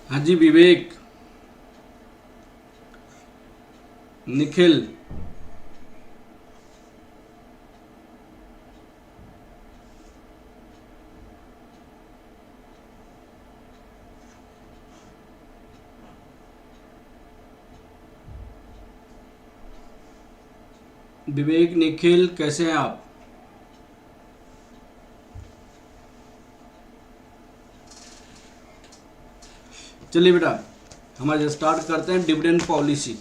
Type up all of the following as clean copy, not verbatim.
हाँ जी विवेक, निखिल। विवेक, निखिल, कैसे हैं आप? चलिए बेटा, हम आज स्टार्ट करते हैं dividend policy.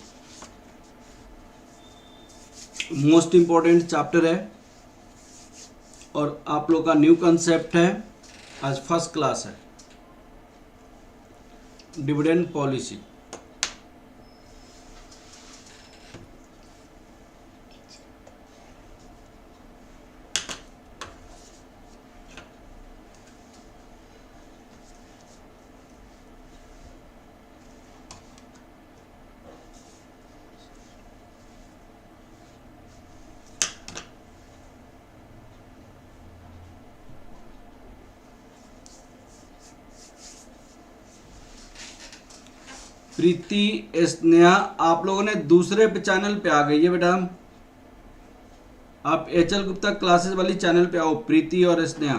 Most important chapter है और आप लोग का न्यू कंसेप्ट है। आज फर्स्ट क्लास है डिविडेंड पॉलिसी। प्रीति, स्नेहा, आप लोगों ने दूसरे पे चैनल पे आ गई है बेटा। आप एच एल गुप्ता क्लासेस वाली चैनल पे आओ, प्रीति और स्नेहा।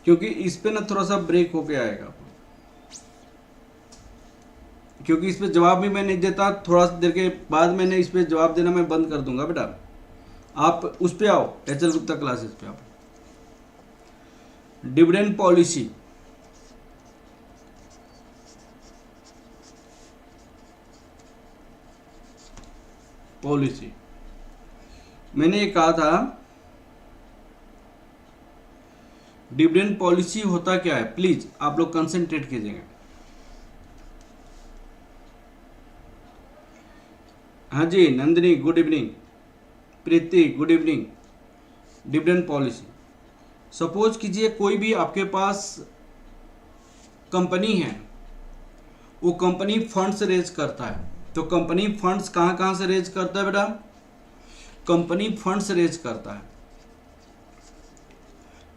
क्योंकि इस पे ना थोड़ा सा ब्रेक होके आएगा, क्योंकि इस पे जवाब भी मैं नहीं देता। थोड़ा सा देर के बाद मैंने इस पे जवाब देना मैं बंद कर दूंगा बेटा। आप उस पे आओ, एच एल गुप्ता क्लासेस पे आओ। डिविडेंड पॉलिसी, पॉलिसी मैंने ये कहा था, डिविडेंड पॉलिसी होता क्या है। प्लीज आप लोग कंसंट्रेट कीजिएगा। हाँ जी Nandini, good evening. Preeti, good evening. Dividend policy, suppose कीजिए कोई भी आपके पास कंपनी है, वो कंपनी फंड्स रेज करता है। तो कंपनी फंड्स कहाँ कहाँ से रेज करता है बेटा? कंपनी फंड्स रेज करता है।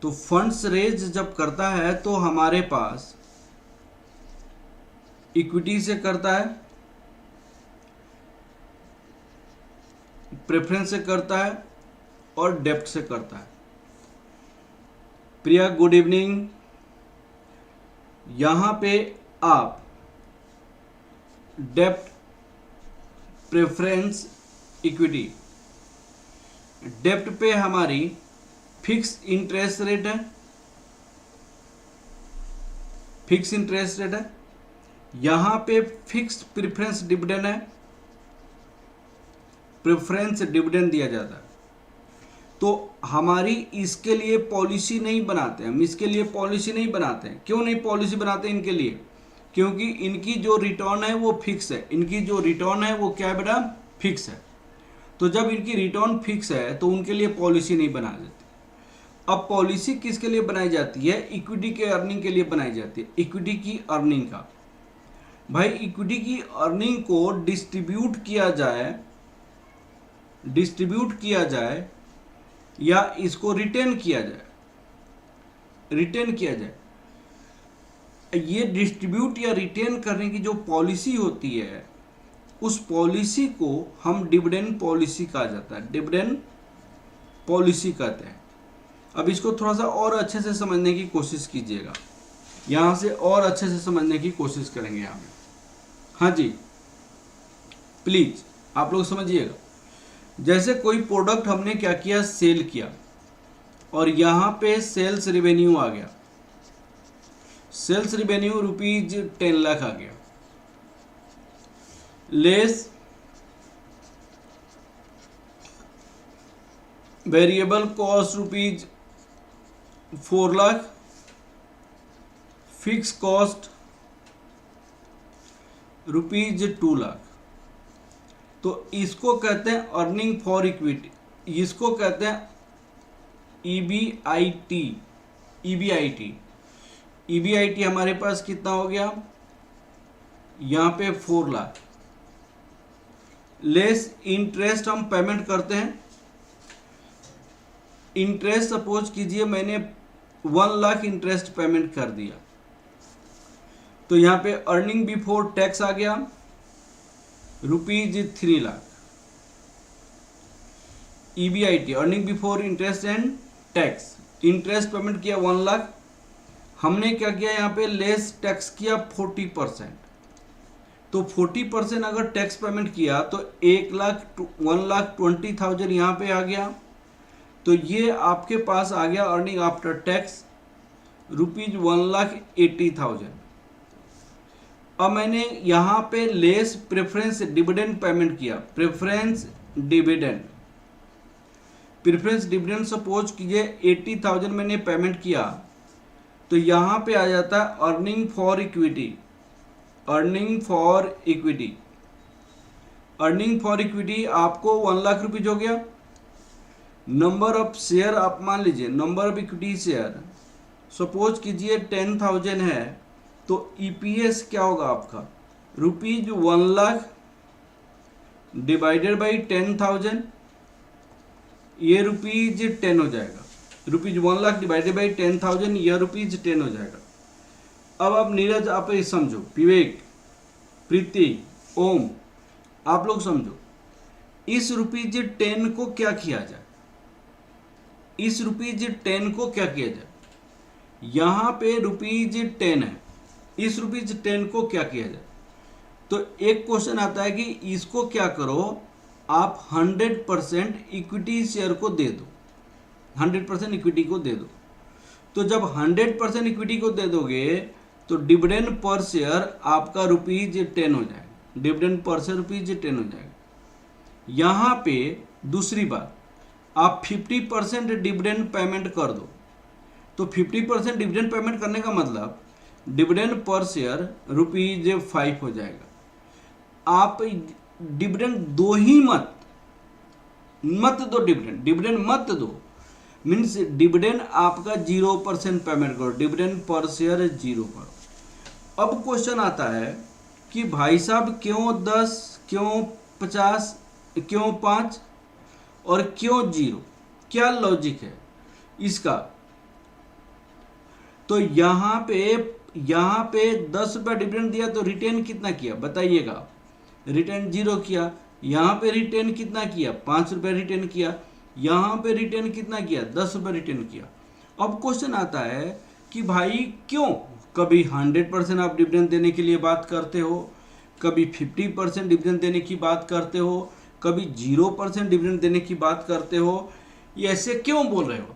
तो फंड्स रेज जब करता है तो हमारे पास इक्विटी से करता है, प्रेफरेंस से करता है और डेप्ट से करता है। प्रिया, गुड इवनिंग। यहां पे आप डेप्ट, प्रेफरेंस, इक्विटी। डेप्ट पे हमारी फिक्स इंटरेस्ट रेट है, फिक्स इंटरेस्ट रेट है। यहां पे फिक्स प्रेफरेंस डिविडेंड है, प्रेफरेंस डिविडेंड दिया जाता है। तो हमारी इसके लिए पॉलिसी नहीं बनाते, हम इसके लिए पॉलिसी नहीं बनाते हैं। क्यों नहीं पॉलिसी बनाते इनके लिए? क्योंकि इनकी जो रिटर्न है वो फिक्स है। इनकी जो रिटर्न है वो क्या है बेटा? फिक्स है। तो जब इनकी रिटर्न फिक्स है तो उनके लिए पॉलिसी नहीं बना जाती। अब पॉलिसी किसके लिए बनाई जाती है? इक्विटी के अर्निंग के लिए बनाई जाती है। इक्विटी की अर्निंग का, भाई इक्विटी की अर्निंग को डिस्ट्रीब्यूट किया जाए या इसको रिटेन किया जाए, ये डिस्ट्रीब्यूट या रिटेन करने की जो पॉलिसी होती है, उस पॉलिसी को हम डिविडेंड पॉलिसी कहा जाता है। डिविडेंड पॉलिसी कहते हैं। अब इसको थोड़ा सा और अच्छे से समझने की कोशिश कीजिएगा, यहां से और अच्छे से समझने की कोशिश करेंगे यहाँ पे। हाँ जी, प्लीज आप लोग समझिएगा। जैसे कोई प्रोडक्ट हमने क्या किया, सेल किया, और यहां पे सेल्स रेवेन्यू आ गया। सेल्स रेवेन्यू रुपीज 10 लाख आ गया, less variable cost rupees 4 lakh, fix cost rupees 2 lakh. तो इसको कहते हैं अर्निंग फॉर इक्विटी, इसको कहते हैं ईबीआईटी। ईबीआईटी हमारे पास कितना हो गया? यहां पे 4 लाख, लेस इंटरेस्ट हम पेमेंट करते हैं। इंटरेस्ट सपोज कीजिए मैंने 1 लाख इंटरेस्ट पेमेंट कर दिया, तो यहाँ पे अर्निंग बिफोर टैक्स आ गया ₹3 lakh. EBIT earning before interest and tax, interest payment किया 1 लाख, हमने क्या किया यहाँ पे लेस टैक्स किया 40%, तो 40% अगर टैक्स पेमेंट किया तो 1,20,000 यहाँ पे आ गया, तो ये आपके पास आ गया अर्निंग आफ्टर टैक्स ₹1,80,000। अब मैंने यहाँ पे लेस प्रेफरेंस डिविडेंड पेमेंट किया, प्रेफरेंस डिविडेंड सपोज कीजिए 80,000 मैंने पेमेंट किया, तो यहाँ पे आ जाता है earning for equity. Earning for equity आपको 1 लाख रुपीज हो गया। नंबर ऑफ शेयर आप मान लीजिए, number of equity share suppose कीजिए 10,000 है, तो EPS क्या होगा आपका ₹1 लाख डिवाइडेड बाई 10,000, ये ₹10 हो जाएगा। ₹1 लाख डिवाइडेड बाई 10,000, यह ₹10 हो जाएगा। अब आप नीरज, आप ये समझो, विवेक, प्रीति, ओम, आप लोग समझो, इस ₹10 को क्या किया जाए, इस ₹10 को क्या किया जाए, यहाँ पे ₹10 है, इस ₹10 को क्या किया जाए, तो एक क्वेश्चन आता है कि इसको क्या करो, आप 100% इक्विटी शेयर को दे दो, 100% इक्विटी को दे दो। तो जब 100% इक्विटी को दे दोगे तो डिविडेंड पर शेयर आपका ₹10 हो जाएगा, डिविडेंड पर शेयर ₹10 हो जाएगा। यहाँ पे दूसरी बात, आप 50% डिविडेंड पेमेंट कर दो, तो 50% डिविडेंड पेमेंट करने का मतलब डिविडेंड पर शेयर ₹5 हो जाएगा। आप डिविडेंड दो ही मत दो, डिविडेंड मत दो, मीन्स डिविडेंड आपका 0% पेमेंट करो, डिविडेंड पर शेयर 0 करो। अब क्वेश्चन आता है कि भाई साहब क्यों 10, क्यों 50, क्यों 5 और क्यों 0, क्या लॉजिक है इसका? तो यहाँ पे 10 रुपया डिविडेंड दिया तो रिटेन कितना किया बताइएगा, रिटेन 0 किया। यहाँ पे रिटेन कितना किया, 5 रुपया रिटेन किया। यहाँ पे रिटेन कितना किया, 10 रुपये रिटेन किया। अब क्वेश्चन आता है कि भाई क्यों, कभी 100% आप डिविडेंड देने के लिए बात करते हो, कभी 50% डिविडेंड देने की बात करते हो, कभी 0% डिविडेंड देने की बात करते हो, ये ऐसे क्यों बोल रहे हो?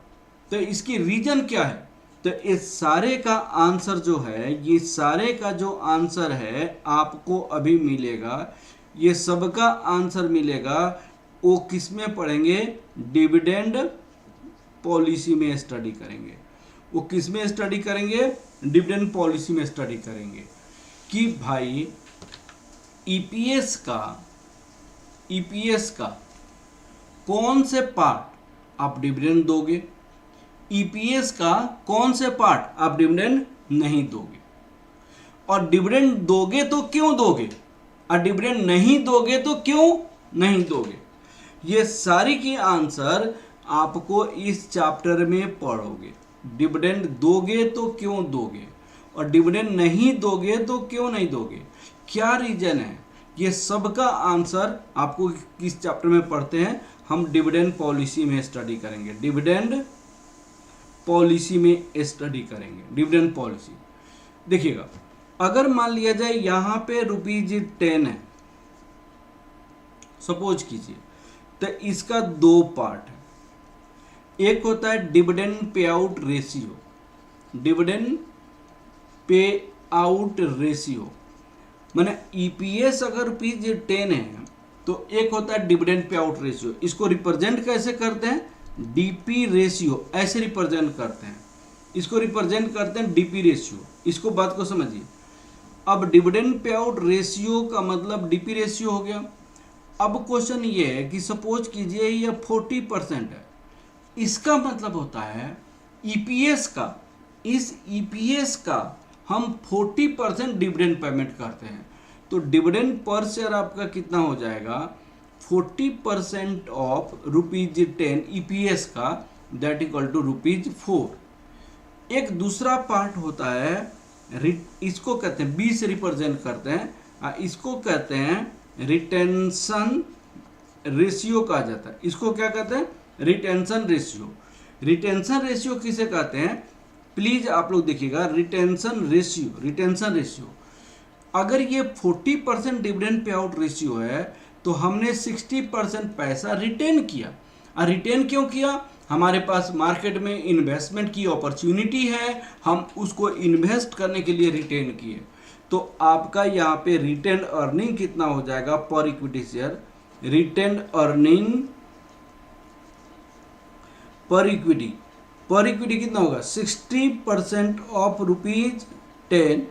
तो इसकी रीजन क्या है? तो इस सारे का आंसर जो है, ये सारे का जो आंसर है आपको अभी मिलेगा, ये सबका आंसर मिलेगा, वो किस में पढ़ेंगे? डिविडेंड पॉलिसी में स्टडी करेंगे। वो किस में स्टडी करेंगे? डिविडेंड पॉलिसी में स्टडी करेंगे कि भाई ईपीएस का कौन से पार्ट आप डिविडेंड दोगे, ईपीएस का कौन से पार्ट आप डिविडेंड नहीं दोगे, और डिविडेंड दोगे तो क्यों दोगे, और डिविडेंड नहीं दोगे तो क्यों नहीं दोगे। ये सारी की आंसर आपको इस चैप्टर में पढ़ोगे। डिविडेंड दोगे तो क्यों दोगे, और डिविडेंड नहीं दोगे तो क्यों नहीं दोगे, क्या रीजन है, ये सब का आंसर आपको किस चैप्टर में पढ़ते हैं? हम डिविडेंड पॉलिसी में स्टडी करेंगे, डिविडेंड पॉलिसी में स्टडी करेंगे। डिविडेंड पॉलिसी देखिएगा, अगर मान लिया जाए यहाँ पे ₹10 है सपोज कीजिए, तो इसका 2 पार्ट है। एक होता है dividend pay out ratio, dividend pay out ratio माने ईपीएस अगर ₹10 है तो एक होता है डिविडेंड पे आउट रेशियो। इसको रिप्रेजेंट कैसे करते हैं? डीपी रेशियो, ऐसे रिप्रेजेंट करते हैं, इसको रिप्रेजेंट करते हैं डीपी रेशियो। इसको बात को समझिए। अब डिविडेंड पे आउट रेशियो का मतलब डीपी रेशियो हो गया। अब क्वेश्चन ये है कि सपोज कीजिए ये 40% है, इसका मतलब होता है ईपीएस का, इस ईपीएस का हम 40% डिविडेंड पेमेंट करते हैं, तो डिविडेंड पर शेयर आपका कितना हो जाएगा? 40% ऑफ ₹10 ईपीएस का, दैट इक्वल टू ₹4। एक दूसरा पार्ट होता है इसको कहते हैं बी से रिप्रेजेंट करते हैं, इसको कहते हैं रिटेंशन रेशियो कहा जाता है। इसको क्या कहते हैं? Retention ratio. रिटेंशन रेशियो किसे कहते हैं? प्लीज आप लोग देखिएगा, रिटेंशन रेशियो अगर ये 40% डिविडेंड पे आउट रेशियो है तो हमने 60% पैसा रिटेन किया। और रिटेन क्यों किया? हमारे पास मार्केट में इन्वेस्टमेंट की अपॉर्चुनिटी है, हम उसको इन्वेस्ट करने के लिए रिटेन किए। तो आपका यहाँ पे रिटेन अर्निंग कितना हो जाएगा पर इक्विटी शेयर? रिटेन अर्निंग पर इक्विटी कितना होगा? 60% ऑफ ₹10।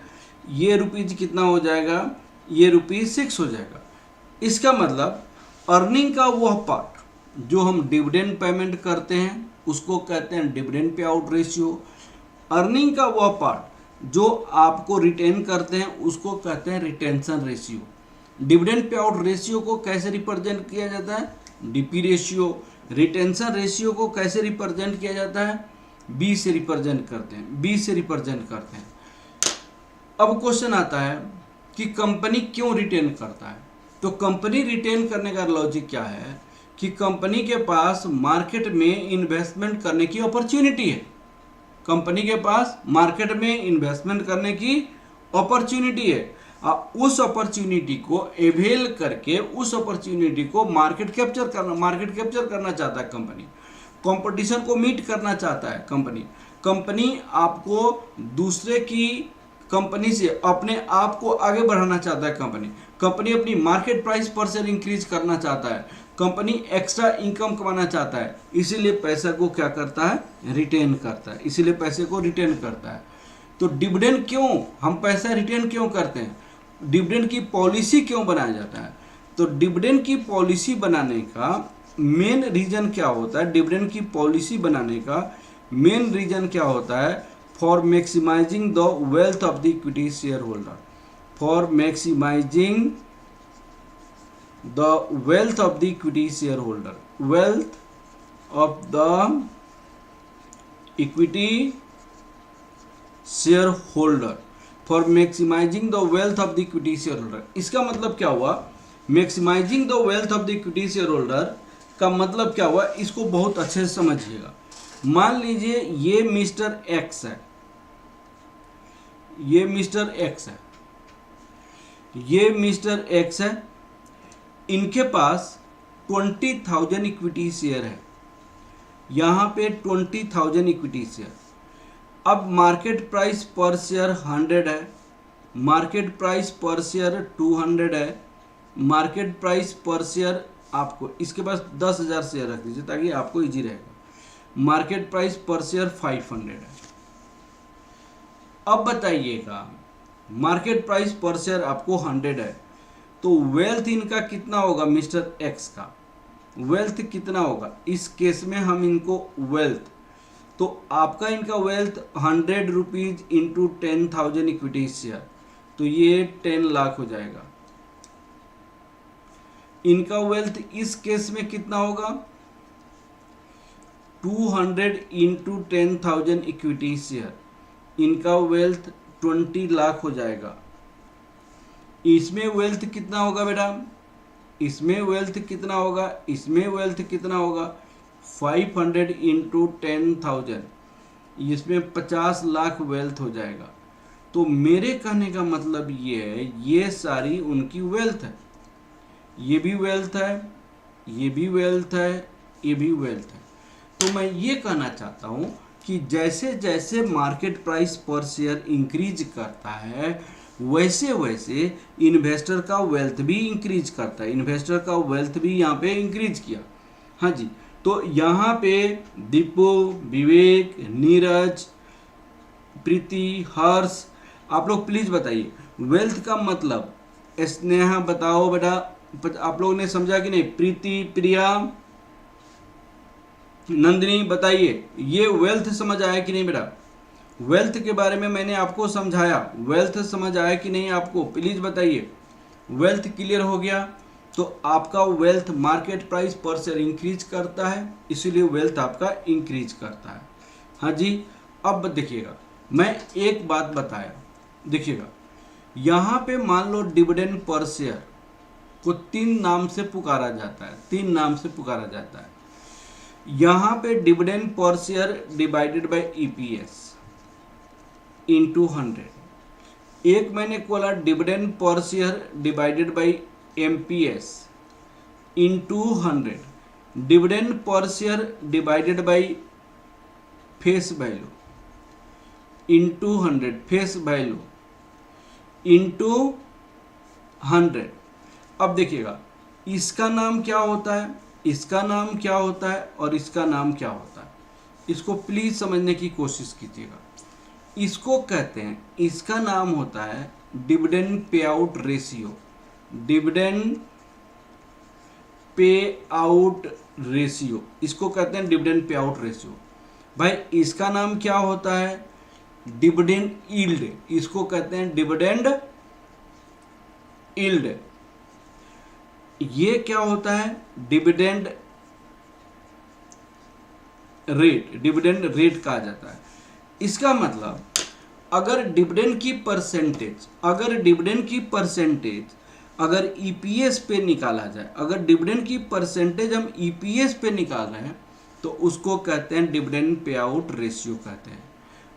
ये रुपीज कितना हो जाएगा? ये ₹6 हो जाएगा। इसका मतलब अर्निंग का वह पार्ट जो हम डिविडेंड पेमेंट करते हैं उसको कहते हैं dividend pay out ratio. Earning का वह पार्ट जो आपको रिटेन करते हैं उसको कहते हैं retention ratio. Dividend pay out ratio को कैसे रिप्रेजेंट किया जाता है? DP ratio. रिटेंशन रेशियो को कैसे रिप्रेजेंट किया जाता है? बी से रिप्रेजेंट करते हैं। अब क्वेश्चन आता है कि कंपनी क्यों रिटेन करता है? तो कंपनी रिटेन करने का लॉजिक क्या है कि कंपनी के पास मार्केट में इन्वेस्टमेंट करने की अपॉर्चुनिटी है। कंपनी के पास मार्केट में इन्वेस्टमेंट करने की अपॉर्चुनिटी है। उस अपॉर्चुनिटी को एवेल करके उस अपॉर्चुनिटी को मार्केट कैप्चर करना चाहता है कंपनी। कंपटीशन को मीट करना चाहता है कंपनी आपको दूसरे की कंपनी से अपने आप को आगे बढ़ाना चाहता है। कंपनी अपनी market price per share increase करना चाहता है। कंपनी एक्स्ट्रा इनकम कमाना चाहता है, इसीलिए पैसा को क्या करता है? रिटेन करता है। इसीलिए पैसे को रिटेन करता है। तो डिविडेंड क्यों हम पैसा रिटेन क्यों करते हैं? डिविडेंड की पॉलिसी क्यों बनाया जाता है? तो डिविडेंड की पॉलिसी बनाने का मेन रीजन क्या होता है? डिविडेंड की पॉलिसी बनाने का मेन रीजन क्या होता है? For maximising the wealth of the equity share holder. For maximising the wealth of the equity shareholder, wealth of the equity shareholder, for maximizing the wealth of the equity shareholder। इसका मतलब क्या हुआ? maximizing the wealth of the equity shareholder का मतलब क्या हुआ? इसको बहुत अच्छे से समझिएगा। मान लीजिए ये मिस्टर एक्स है, ये मिस्टर एक्स है, इनके पास 20,000 इक्विटी शेयर है। यहाँ पे 20,000 इक्विटी शेयर। अब मार्केट प्राइस पर शेयर 100 है, मार्केट प्राइस पर शेयर 200 है, मार्केट प्राइस पर शेयर आपको इसके पास 10,000 शेयर रख दीजिए ताकि आपको इजी रहेगा। मार्केट प्राइस पर शेयर 500 है। अब बताइएगा मार्केट प्राइस पर शेयर आपको 100 है तो वेल्थ इनका कितना होगा? मिस्टर एक्स का वेल्थ कितना होगा? इस केस में हम इनको वेल्थ, तो आपका इनका wealth 100 rupees into 10,000 equity share, तो ये 10 लाख हो जाएगा। इनका वेल्थ इस केस में कितना होगा? 200 इंटू 10,000 इक्विटी शेयर, इनका वेल्थ 20 लाख हो जाएगा। इसमें वेल्थ कितना होगा बेटा? इसमें वेल्थ कितना होगा? इसमें वेल्थ कितना होगा? 500 इंटू 10,000, इसमें 50 लाख वेल्थ हो जाएगा। तो मेरे कहने का मतलब ये है, ये सारी उनकी वेल्थ है। ये भी वेल्थ है, ये भी वेल्थ है, ये भी वेल्थ है। तो मैं ये कहना चाहता हूँ कि जैसे जैसे market price per share increase करता है वैसे वैसे इन्वेस्टर का वेल्थ भी इंक्रीज करता है। इन्वेस्टर का वेल्थ भी यहाँ पे इंक्रीज किया। हाँ जी, तो यहाँ पे दीपू, विवेक, नीरज, प्रीति, हर्ष, आप लोग प्लीज बताइए वेल्थ का मतलब। स्नेहा बताओ बेटा, आप लोगों ने समझा कि नहीं? प्रीति, प्रिया, नंदिनी बताइए ये वेल्थ समझ आया कि नहीं बेटा? वेल्थ के बारे में मैंने आपको समझाया, वेल्थ समझ आया कि नहीं आपको? प्लीज बताइए। वेल्थ क्लियर हो गया? तो आपका wealth market price per share increase करता है, इसीलिए वेल्थ आपका इंक्रीज करता है। हाँ जी, अब देखिएगा, मैं एक बात बताया, देखिएगा यहाँ पे मान लो डिविडेंड पर शेयर को 3 नाम से पुकारा जाता है, 3 नाम से पुकारा जाता है। यहाँ पे dividend per share divided by EPS into 100, एक मैंने बोला dividend per share divided by MPS into 100, dividend per share divided by face value into 100, face value into 100। अब देखिएगा इसका नाम क्या होता है, इसका नाम क्या होता है और इसका नाम क्या होता है, इसको प्लीज समझने की कोशिश कीजिएगा। इसको कहते हैं, इसका नाम होता है dividend pay out ratio, dividend pay out ratio, इसको कहते हैं डिविडेंड पे आउट रेशियो। भाई इसका नाम क्या होता है, डिविडेंड यील्ड, इसको कहते हैं डिविडेंड यील्ड। ये क्या होता है, डिविडेंड रेट, डिविडेंड रेट कहा जाता है। इसका मतलब अगर डिविडेंड की परसेंटेज, अगर डिविडेंड की परसेंटेज अगर ईपीएस पे निकाला जाए, अगर डिविडेंड की परसेंटेज हम ईपीएस पे निकाल रहे हैं तो उसको कहते हैं डिविडेंड पे आउट रेशियो कहते हैं।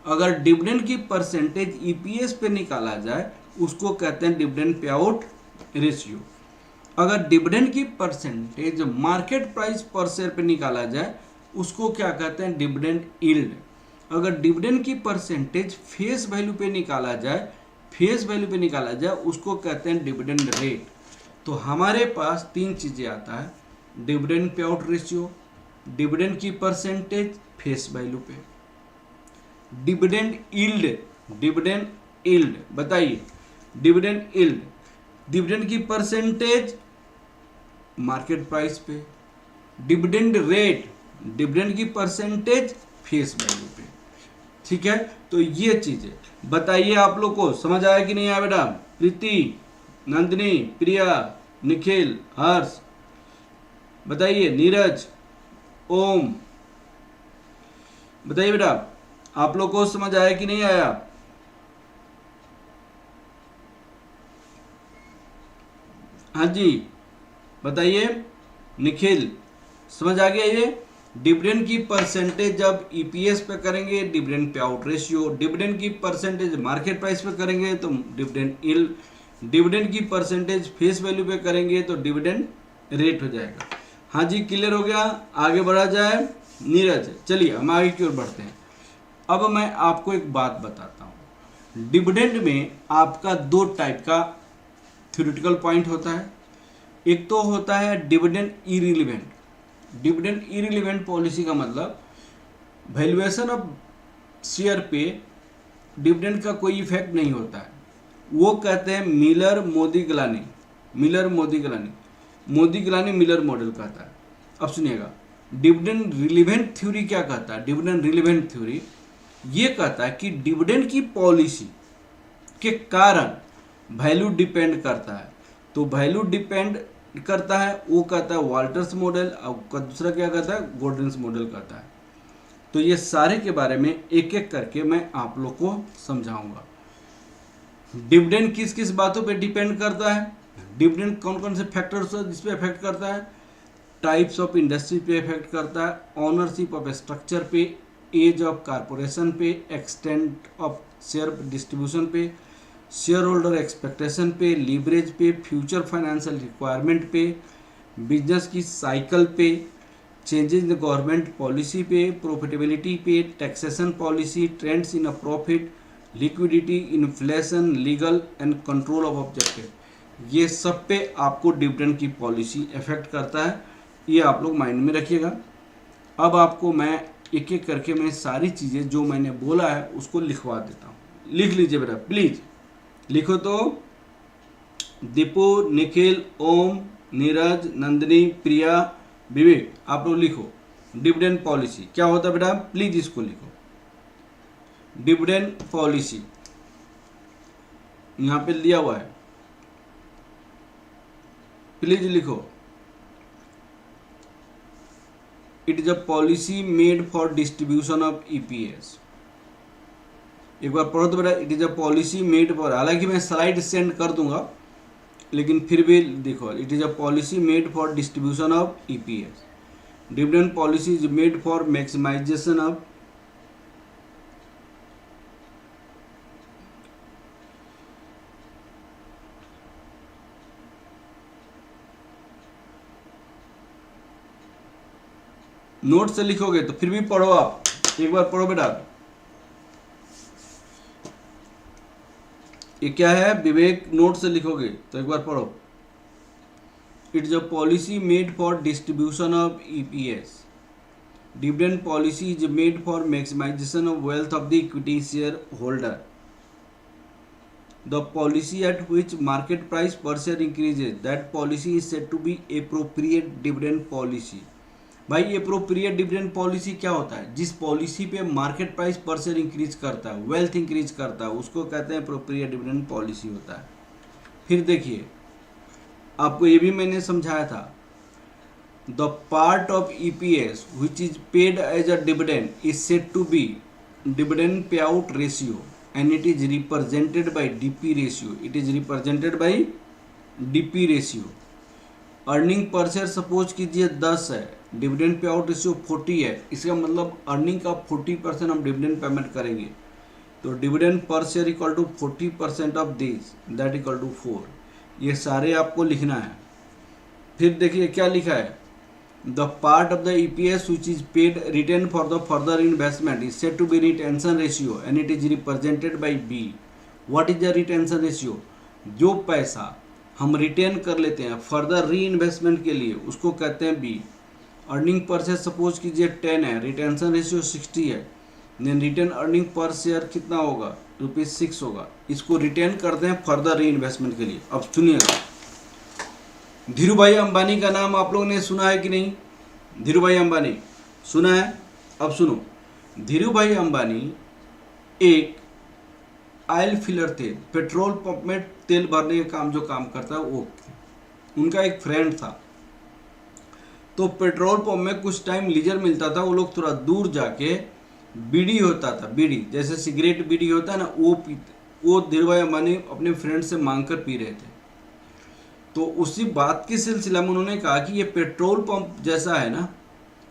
अगर डिविडेंड की परसेंटेज ईपीएस पे निकाला जाए उसको कहते हैं डिविडेंड पे आउट रेशियो। अगर डिविडेंड की percentage market price per share पे निकाला जाए उसको क्या कहते हैं, डिविडेंड यील्ड। अगर डिविडेंड की परसेंटेज फेस वैल्यू पे निकाला जाए, फेस वैल्यू पे निकाला जाए उसको कहते हैं डिविडेंड रेट। तो हमारे पास 3 चीजें आता है, dividend pay out ratio, dividend की परसेंटेज फेस वैल्यू पे, डिविडेंड यील्ड, डिविडेंड यील्ड। बताइए डिविडेंड यील्ड, डिविडेंड की परसेंटेज मार्केट प्राइस पे, डिविडेंड रेट, डिविडेंड की परसेंटेज फेस वैल्यू पे। ठीक है, तो ये चीजें बताइए आप लोग को समझ आया कि नहीं आया बेटा? प्रीति, नंदिनी, प्रिया, निखिल, हर्ष, बताइए, नीरज, ओम, बताइए बेटा आप लोग को समझ आया कि नहीं आया? हाँ जी बताइए, निखिल समझ आ गया? ये डिविडेंड की परसेंटेज जब ईपीएस पे करेंगे dividend pay out ratio, dividend की परसेंटेज मार्केट प्राइस पे करेंगे तो डिविडेंड यील्ड, डिविडेंड की परसेंटेज फेस वैल्यू पे करेंगे तो डिविडेंड रेट हो जाएगा। हाँ जी क्लियर हो गया, आगे बढ़ा जाए। नीरज चलिए हम आगे की ओर बढ़ते हैं। अब मैं आपको एक बात बताता हूँ, डिविडेंड में आपका 2 टाइप का थ्योरेटिकल पॉइंट होता है। एक तो होता है dividend irrelevant. Dividend irrelevant policy का मतलब वैल्यूएशन ऑफ शेयर पे डिविडेंड का कोई इफेक्ट नहीं होता है, वो कहते हैं Miller Modigliani, Miller Modigliani, Modigliani Miller model कहता है। अब सुनिएगा डिविडेंड रिलीवेंट थ्योरी क्या कहता है। डिविडेंड रिलीवेंट थ्योरी ये कहता है कि डिविडेंड की पॉलिसी के कारण वैल्यू डिपेंड करता है। तो वैल्यू डिपेंड करता है वो कहता है वाल्टर्स मॉडल, और दूसरा क्या कहता है, गॉर्डन्स मॉडल कहता है। तो ये सारे के बारे में एक एक करके मैं आप लोग को समझाऊंगा। डिविडेंड किस किस बातों पे डिपेंड करता है, डिविडेंड कौन कौन से फैक्टर्स है जिस पे इफेक्ट करता है, टाइप्स ऑफ इंडस्ट्री पे इफेक्ट करता है, ऑनरशिप ऑफ स्ट्रक्चर पे, एज ऑफ कारपोरेशन पे, एक्सटेंट ऑफ शेयर डिस्ट्रीब्यूशन पे, शेयर होल्डर एक्सपेक्टेशन पे, लीवरेज पे, फ्यूचर फाइनेंशियल रिक्वायरमेंट पे, बिजनेस की साइकिल पे, चेंजेस इन गवर्नमेंट पॉलिसी पे, प्रॉफिटेबिलिटी पे, taxation policy, trends in a profit, liquidity, inflation, legal and control of objective, ये सब पे आपको डिविडेंड की पॉलिसी इफेक्ट करता है। ये आप लोग माइंड में रखिएगा। अब आपको मैं एक एक करके मैं सारी चीज़ें जो मैंने बोला है उसको लिखवा देता हूँ। लिख लीजिए बेटा प्लीज, लिखो तो। दीपू, निखिल, ओम, नीरज, नंदिनी, प्रिया, विवेक, आप लोग लिखो डिविडेंड पॉलिसी क्या होता है बेटा, प्लीज इसको लिखो। डिविडेंड पॉलिसी यहाँ पे दिया हुआ है, प्लीज लिखो। It is a policy made for distribution of EPS. एक बार पढ़ो तो बेटा, it is a policy made for, हालांकि मैं स्लाइड सेंड कर दूंगा लेकिन फिर भी देखो, it is a policy made for distribution of EPS. Dividend policy is made for maximisation of note से लिखोगे तो फिर भी पढ़ो, आप एक बार पढ़ो बेटा। ये क्या है विवेक, नोट से लिखोगे तो एक बार पढ़ो। It is a policy made for distribution of EPS. Dividend policy is made for maximisation of wealth of the equity share holder. The policy at which market price per share increases, that policy is said to be appropriate dividend policy। भाई appropriate dividend policy क्या होता है? जिस policy पे market price per share increase करता है, wealth increase करता है, उसको कहते हैं एप्रोप्रिएट डिविडेंड पॉलिसी होता है। फिर देखिए, आपको ये भी मैंने समझाया था, the part of EPS which is paid as a dividend is said to be dividend pay out ratio and it is represented by DP ratio। it is represented by DP ratio। Earning per share suppose कीजिए 10 है, dividend pay out ratio 40 है, इसका मतलब earning का 40% हम dividend payment करेंगे, तो dividend per share equal to 40% of this, that equal to 4। ये सारे आपको लिखना है। फिर देखिए क्या लिखा है, the part of the EPS which is paid retained for the further investment is said to be retention ratio and it is represented by B। what is the retention ratio? जो पैसा हम रिटेन कर लेते हैं further री investment के लिए, उसको कहते हैं B। Earning per share suppose कीजिए 10 है, रिटेंशन रेशियो 60 है, then retain earning per share कितना होगा, ₹6 होगा। इसको रिटेन करते हैं फर्दर री इन्वेस्टमेंट के लिए। अब सुनिएगा, धीरू भाई अंबानी का नाम आप लोगों ने सुना है कि नहीं? धीरू भाई अंबानी सुना है? अब सुनो, धीरू भाई अंबानी एक ऑयल फिलर थे, पेट्रोल पंप में तेल भरने का काम जो काम करता है वो, उनका एक फ्रेंड था। तो पेट्रोल पंप में कुछ टाइम लीजर मिलता था, वो लोग थोड़ा दूर जाके बीड़ी होता था, बीड़ी जैसे सिगरेट बीड़ी होता है ना, वो धीरू भाई अंबानी अपने फ्रेंड से मांग कर पी रहे थे। तो उसी बात के सिलसिला में उन्होंने कहा कि ये पेट्रोल पंप जैसा है ना,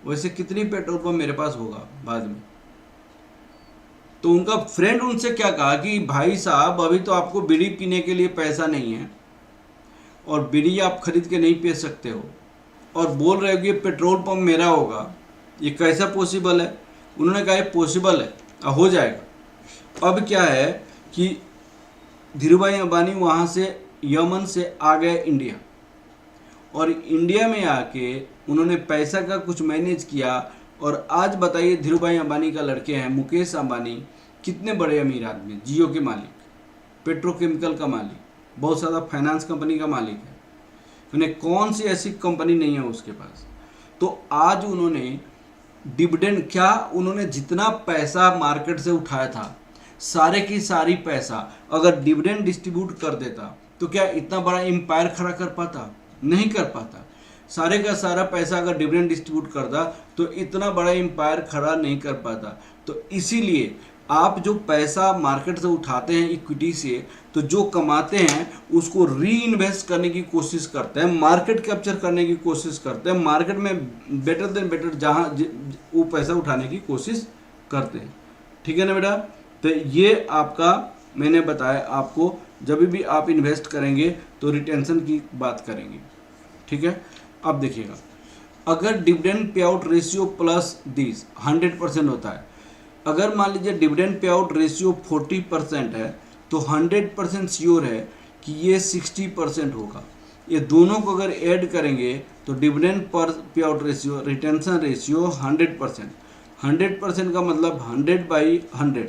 वैसे कितनी पेट्रोल पंप मेरे पास होगा बाद में। तो उनका फ्रेंड उनसे क्या कहा कि भाई साहब अभी तो आपको बीड़ी पीने के लिए पैसा नहीं है और बीड़ी आप खरीद के नहीं पी सकते हो, और बोल रहे हो कि पेट्रोल पंप मेरा होगा, ये कैसा पॉसिबल है? उन्होंने कहा ये पॉसिबल है, हो जाएगा। अब क्या है कि धीरू भाई अंबानी वहाँ से यमन से आ गए इंडिया, और इंडिया में आके उन्होंने पैसा का कुछ मैनेज किया, और आज बताइए धीरू भाई अंबानी का लड़के हैं मुकेश अंबानी, कितने बड़े अमीर आदमी, जियो के मालिक, पेट्रोकेमिकल का मालिक, बहुत सारा फाइनेंस कंपनी का मालिक है, उन्हें कौन सी ऐसी कंपनी नहीं है उसके पास। तो आज उन्होंने डिविडेंड क्या, उन्होंने जितना पैसा मार्केट से उठाया था सारे की सारी पैसा अगर डिविडेंड डिस्ट्रीब्यूट कर देता तो क्या इतना बड़ा एम्पायर खड़ा कर पाता? नहीं कर पाता। सारे का सारा पैसा अगर डिविडेंड डिस्ट्रीब्यूट करता तो इतना बड़ा एम्पायर खड़ा नहीं कर पाता। तो इसीलिए आप जो पैसा मार्केट से उठाते हैं इक्विटी से, तो जो कमाते हैं उसको री इन्वेस्ट करने की कोशिश करते हैं, मार्केट कैप्चर करने की कोशिश करते हैं, मार्केट में बेटर देन बेटर जहाँ वो पैसा उठाने की कोशिश करते हैं। ठीक है ना बेटा? तो ये आपका मैंने बताया आपको, जब भी आप इन्वेस्ट करेंगे तो रिटेंशन की बात करेंगे। ठीक है, अब देखिएगा, अगर dividend pay out ratio plus this 100% होता है, अगर मान लीजिए डिविडेंड पे आउट रेशियो 40% है तो 100% श्योर है कि ये 60% होगा। ये दोनों को अगर ऐड करेंगे तो डिविडेंड पर पे आउट रेशियो, रिटेंशन रेशियो 100%। 100% का मतलब 100/100,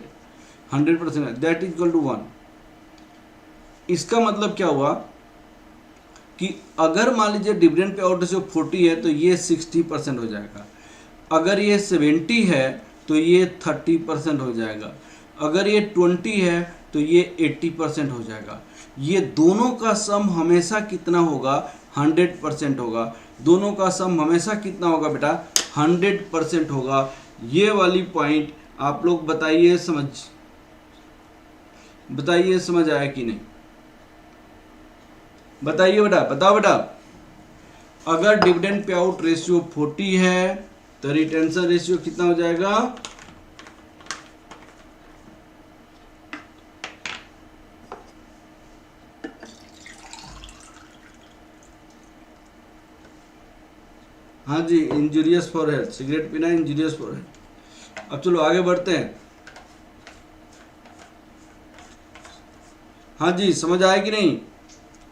100% दैट इज इक्वल टू 1। इसका मतलब क्या हुआ कि अगर मान लीजिए डिविडेंड पे आउट रेशियो 40 है तो ये 60% हो जाएगा, अगर ये 70 है तो ये 30% हो जाएगा, अगर ये 20 है तो ये 80% हो जाएगा। ये दोनों का सम हमेशा कितना होगा? 100% होगा। दोनों का सम हमेशा कितना होगा बेटा? 100% होगा। ये वाली पॉइंट आप लोग बताइए, बताइए समझ आया कि नहीं, बताइए बेटा, बताओ बेटा। अगर डिविडेंड पे आउट रेशियो 40 है तो रिटेंशन रेशियो कितना हो जाएगा? हाँ जी, इंजूरियस फॉर हेल्थ, सिगरेट पीना इंजूरियस फॉर हेल्थ। अब चलो आगे बढ़ते हैं। हाँ जी, समझ आया कि नहीं?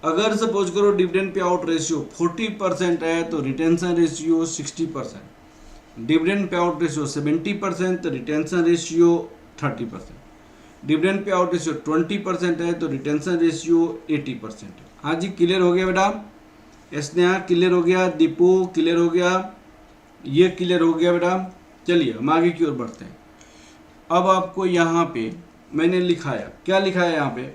अगर सपोज करो डिविडेंड पे आउट रेशियो 40% है तो retention ratio 60%, dividend pay out ratio 70% तो retention ratio 30%, dividend pay out ratio 20% है तो रिटेंशन रेशियो 80%। हाँ जी, क्लियर हो गया बेटा? स्नेहा क्लियर हो गया, दीपू क्लियर हो गया, ये क्लियर हो गया बेटा। चलिए हम आगे की ओर बढ़ते हैं। अब आपको यहाँ पे मैंने लिखाया, क्या लिखा है यहाँ पे?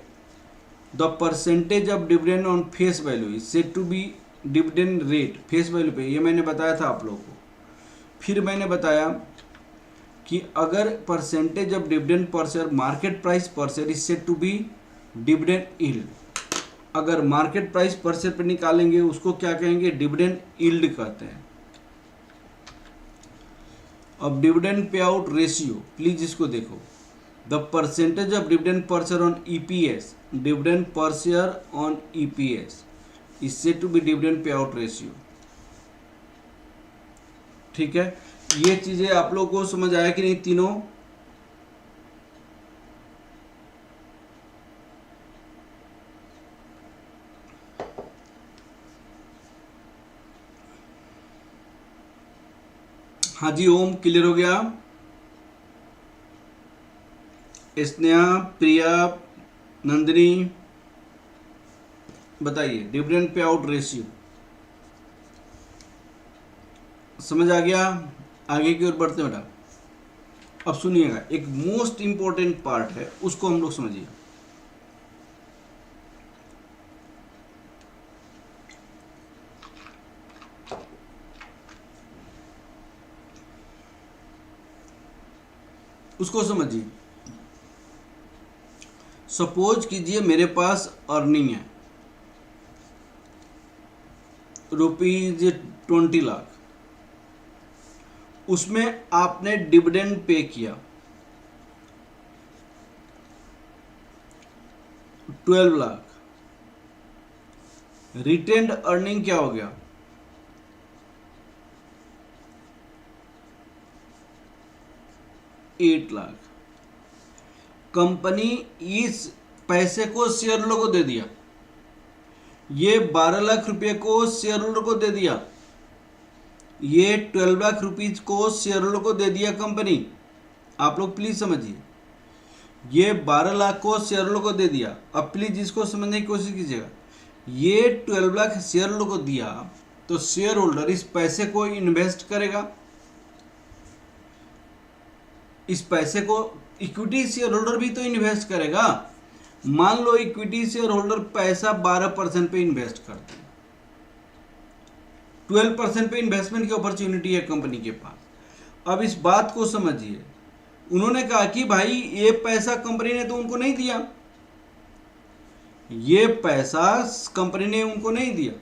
The percentage of dividend on face value is said to be dividend rate face value पे, ये मैंने बताया था आप लोगों को। फिर मैंने बताया कि अगर percentage of dividend per share market price per share is said to be dividend yield, अगर मार्केट प्राइस पर शेयर पे निकालेंगे उसको क्या कहेंगे? डिविडेंड यील्ड कहते हैं। अब dividend pay out ratio, please इसको देखो, the percentage of dividend per share on EPS, dividend per share on EPS is said to be dividend pay out ratio. ठीक है, ये चीजें आप लोगों को समझ आया कि नहीं तीनों? हाँ जी, ओम क्लियर हो गया, स्नेहा, प्रिया, नंदिनी बताइए डिविडेंड पे आउट रेशियो समझ आ गया? आगे की ओर बढ़ते हैं बेटा। अब सुनिएगा, एक मोस्ट इंपॉर्टेंट पार्ट है, उसको हम लोग समझिए। उसको समझिए। सपोज कीजिए मेरे पास अर्निंग है ₹20 लाख, उसमें आपने डिविडेंड पे किया 12 लाख, रिटेन्ड अर्निंग क्या हो गया? 8 लाख। कंपनी इस पैसे को शेयर होल्डर को दे दिया, ये 12 लाख रुपए को शेयर होल्डर को दे दिया, ये 12 लाख रुपीज को शेयर होल्डर को दे दिया कंपनी। आप लोग प्लीज समझिए, ये 12 लाख को शेयर होल्डर को दे दिया। अब प्लीज इसको समझने की कोशिश कीजिएगा, ये 12 लाख शेयर होल्डर को दिया तो शेयर होल्डर इस पैसे को इन्वेस्ट करेगा, इस पैसे को इक्विटी शेयर होल्डर भी तो इन्वेस्ट करेगा। मान लो इक्विटी शेयर होल्डर पैसा 12% पे इन्वेस्ट करते हैं, 12% पे इन्वेस्टमेंट की अपॉर्चुनिटी है कंपनी के पास। अब इस बात को समझिए, उन्होंने कहा कि भाई ये पैसा कंपनी ने तो उनको नहीं दिया, ये पैसा कंपनी ने उनको नहीं दिया,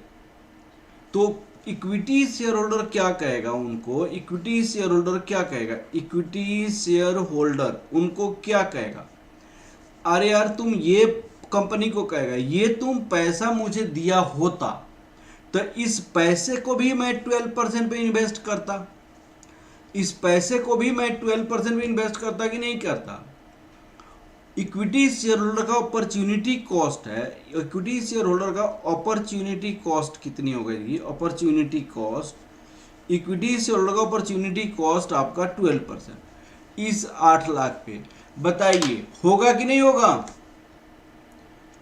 तो इक्विटी शेयर होल्डर क्या कहेगा उनको? इक्विटी शेयर होल्डर क्या कहेगा? इक्विटी शेयर होल्डर उनको क्या कहेगा? अरे यार, तुम ये कंपनी को कहेगा ये तुम पैसा मुझे दिया होता तो इस पैसे को भी मैं 12% पे इन्वेस्ट करता, इस पैसे को भी मैं 12% पे इन्वेस्ट करता कि नहीं करता? इक्विटी शेयर होल्डर का अपॉर्चुनिटी कॉस्ट है, इक्विटी शेयर होल्डर का अपॉर्चुनिटी कॉस्ट कितनी हो गई? Opportunity cost, equity share holder का अपॉर्चुनिटी कॉस्ट आपका 12% इस 8 लाख पे। बताइए होगा कि नहीं होगा?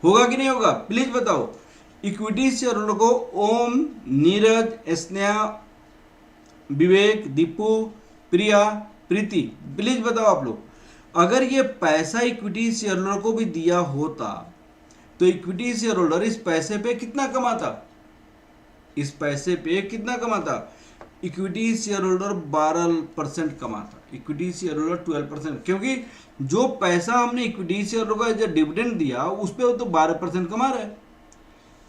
होगा कि नहीं होगा? प्लीज बताओ। इक्विटी शेयर होल्डर को ओम, नीरज, स्नेहा, विवेक, दीपू, प्रिया, प्रीति, प्लीज बताओ आप लोग, अगर ये पैसा इक्विटी शेयर होल्डर को भी दिया होता तो इक्विटी शेयर होल्डर इस पैसे पे कितना कमाता? इस पैसे पे कितना कमाता? इक्विटी शेयर होल्डर 12% कमाता, इक्विटी शेयर होल्डर 12%, क्योंकि जो पैसा हमने इक्विटी शेयर होल्डर को जो डिविडेंड दिया उस पर वो तो 12% कमा रहा है।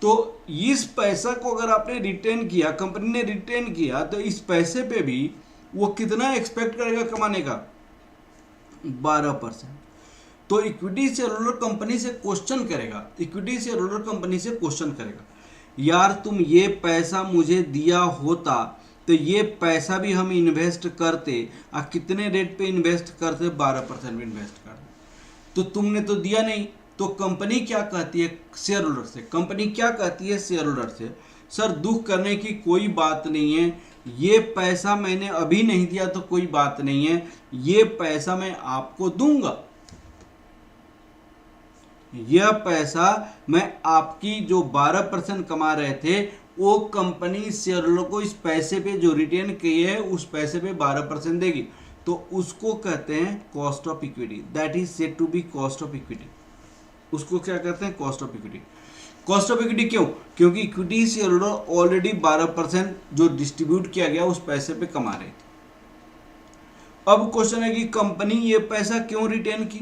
तो इस पैसा को अगर आपने रिटेन किया, कंपनी ने रिटेन किया, तो इस पैसे पे भी वो कितना एक्सपेक्ट करेगा कमाने का? 12%। तो इक्विटी शेयर होल्डर कंपनी से क्वेश्चन करेगा, इक्विटी शेयर होल्डर कंपनी से क्वेश्चन करेगा, यार तुम ये पैसा मुझे दिया होता तो ये पैसा भी हम इन्वेस्ट करते, और कितने रेट पे इन्वेस्ट करते? 12% में इन्वेस्ट करते। तो तुमने तो दिया नहीं। तो कंपनी क्या कहती है शेयर होल्डर से? कंपनी क्या कहती है शेयर होल्डर से? सर दुख करने की कोई बात नहीं है, ये पैसा मैंने अभी नहीं दिया तो कोई बात नहीं है, ये पैसा मैं आपको दूंगा, यह पैसा मैं आपकी जो 12% कमा रहे थे वो कंपनी शेयर होल्डर को इस पैसे पे जो रिटेन किए है उस पैसे पे 12% देगी। तो उसको कहते हैं cost of equity, that is said to be cost of equity. उसको क्या कहते हैं? Cost of equity. Cost of equity क्यों? क्योंकि इक्विटी शेयर होल्डर ऑलरेडी 12% जो डिस्ट्रीब्यूट किया गया उस पैसे पे कमा रहे थे। अब क्वेश्चन है कि कंपनी ये पैसा क्यों रिटेन की?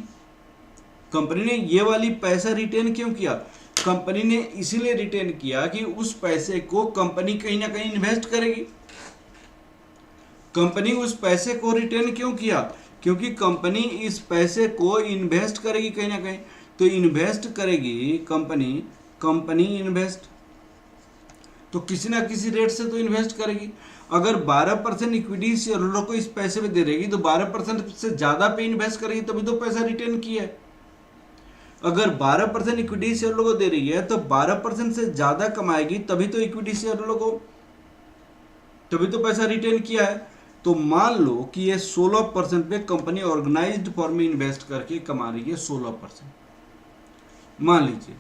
कंपनी ने ये वाली पैसा रिटेन क्यों किया? कंपनी ने इसीलिए रिटेन किया कि उस पैसे को कंपनी कहीं ना कहीं इन्वेस्ट करेगी। कंपनी उस पैसे को रिटेन क्यों किया? क्योंकि कंपनी इस पैसे को इन्वेस्ट करेगी कहीं ना कहीं। तो इन्वेस्ट करेगी कंपनी इन्वेस्ट तो किसी ना किसी रेट से तो इन्वेस्ट करेगी। अगर 12% इक्विटी शेयर होल्डर को इस पैसे पे दे रहेगी तो 12% से ज्यादा पे इन्वेस्ट करेगी, तभी तो पैसा रिटेन किया है। अगर 12% इक्विटी शेयर होल्डर को दे रही है तो 12% से ज्यादा कमाएगी, तभी तो इक्विटी शेयर होल्डर को, तभी तो पैसा रिटेन किया है। तो मान लो कि ये 16% पे कंपनी ऑर्गेनाइज्ड फॉर्म में इन्वेस्ट करके कमा रही है 16%। मान लीजिए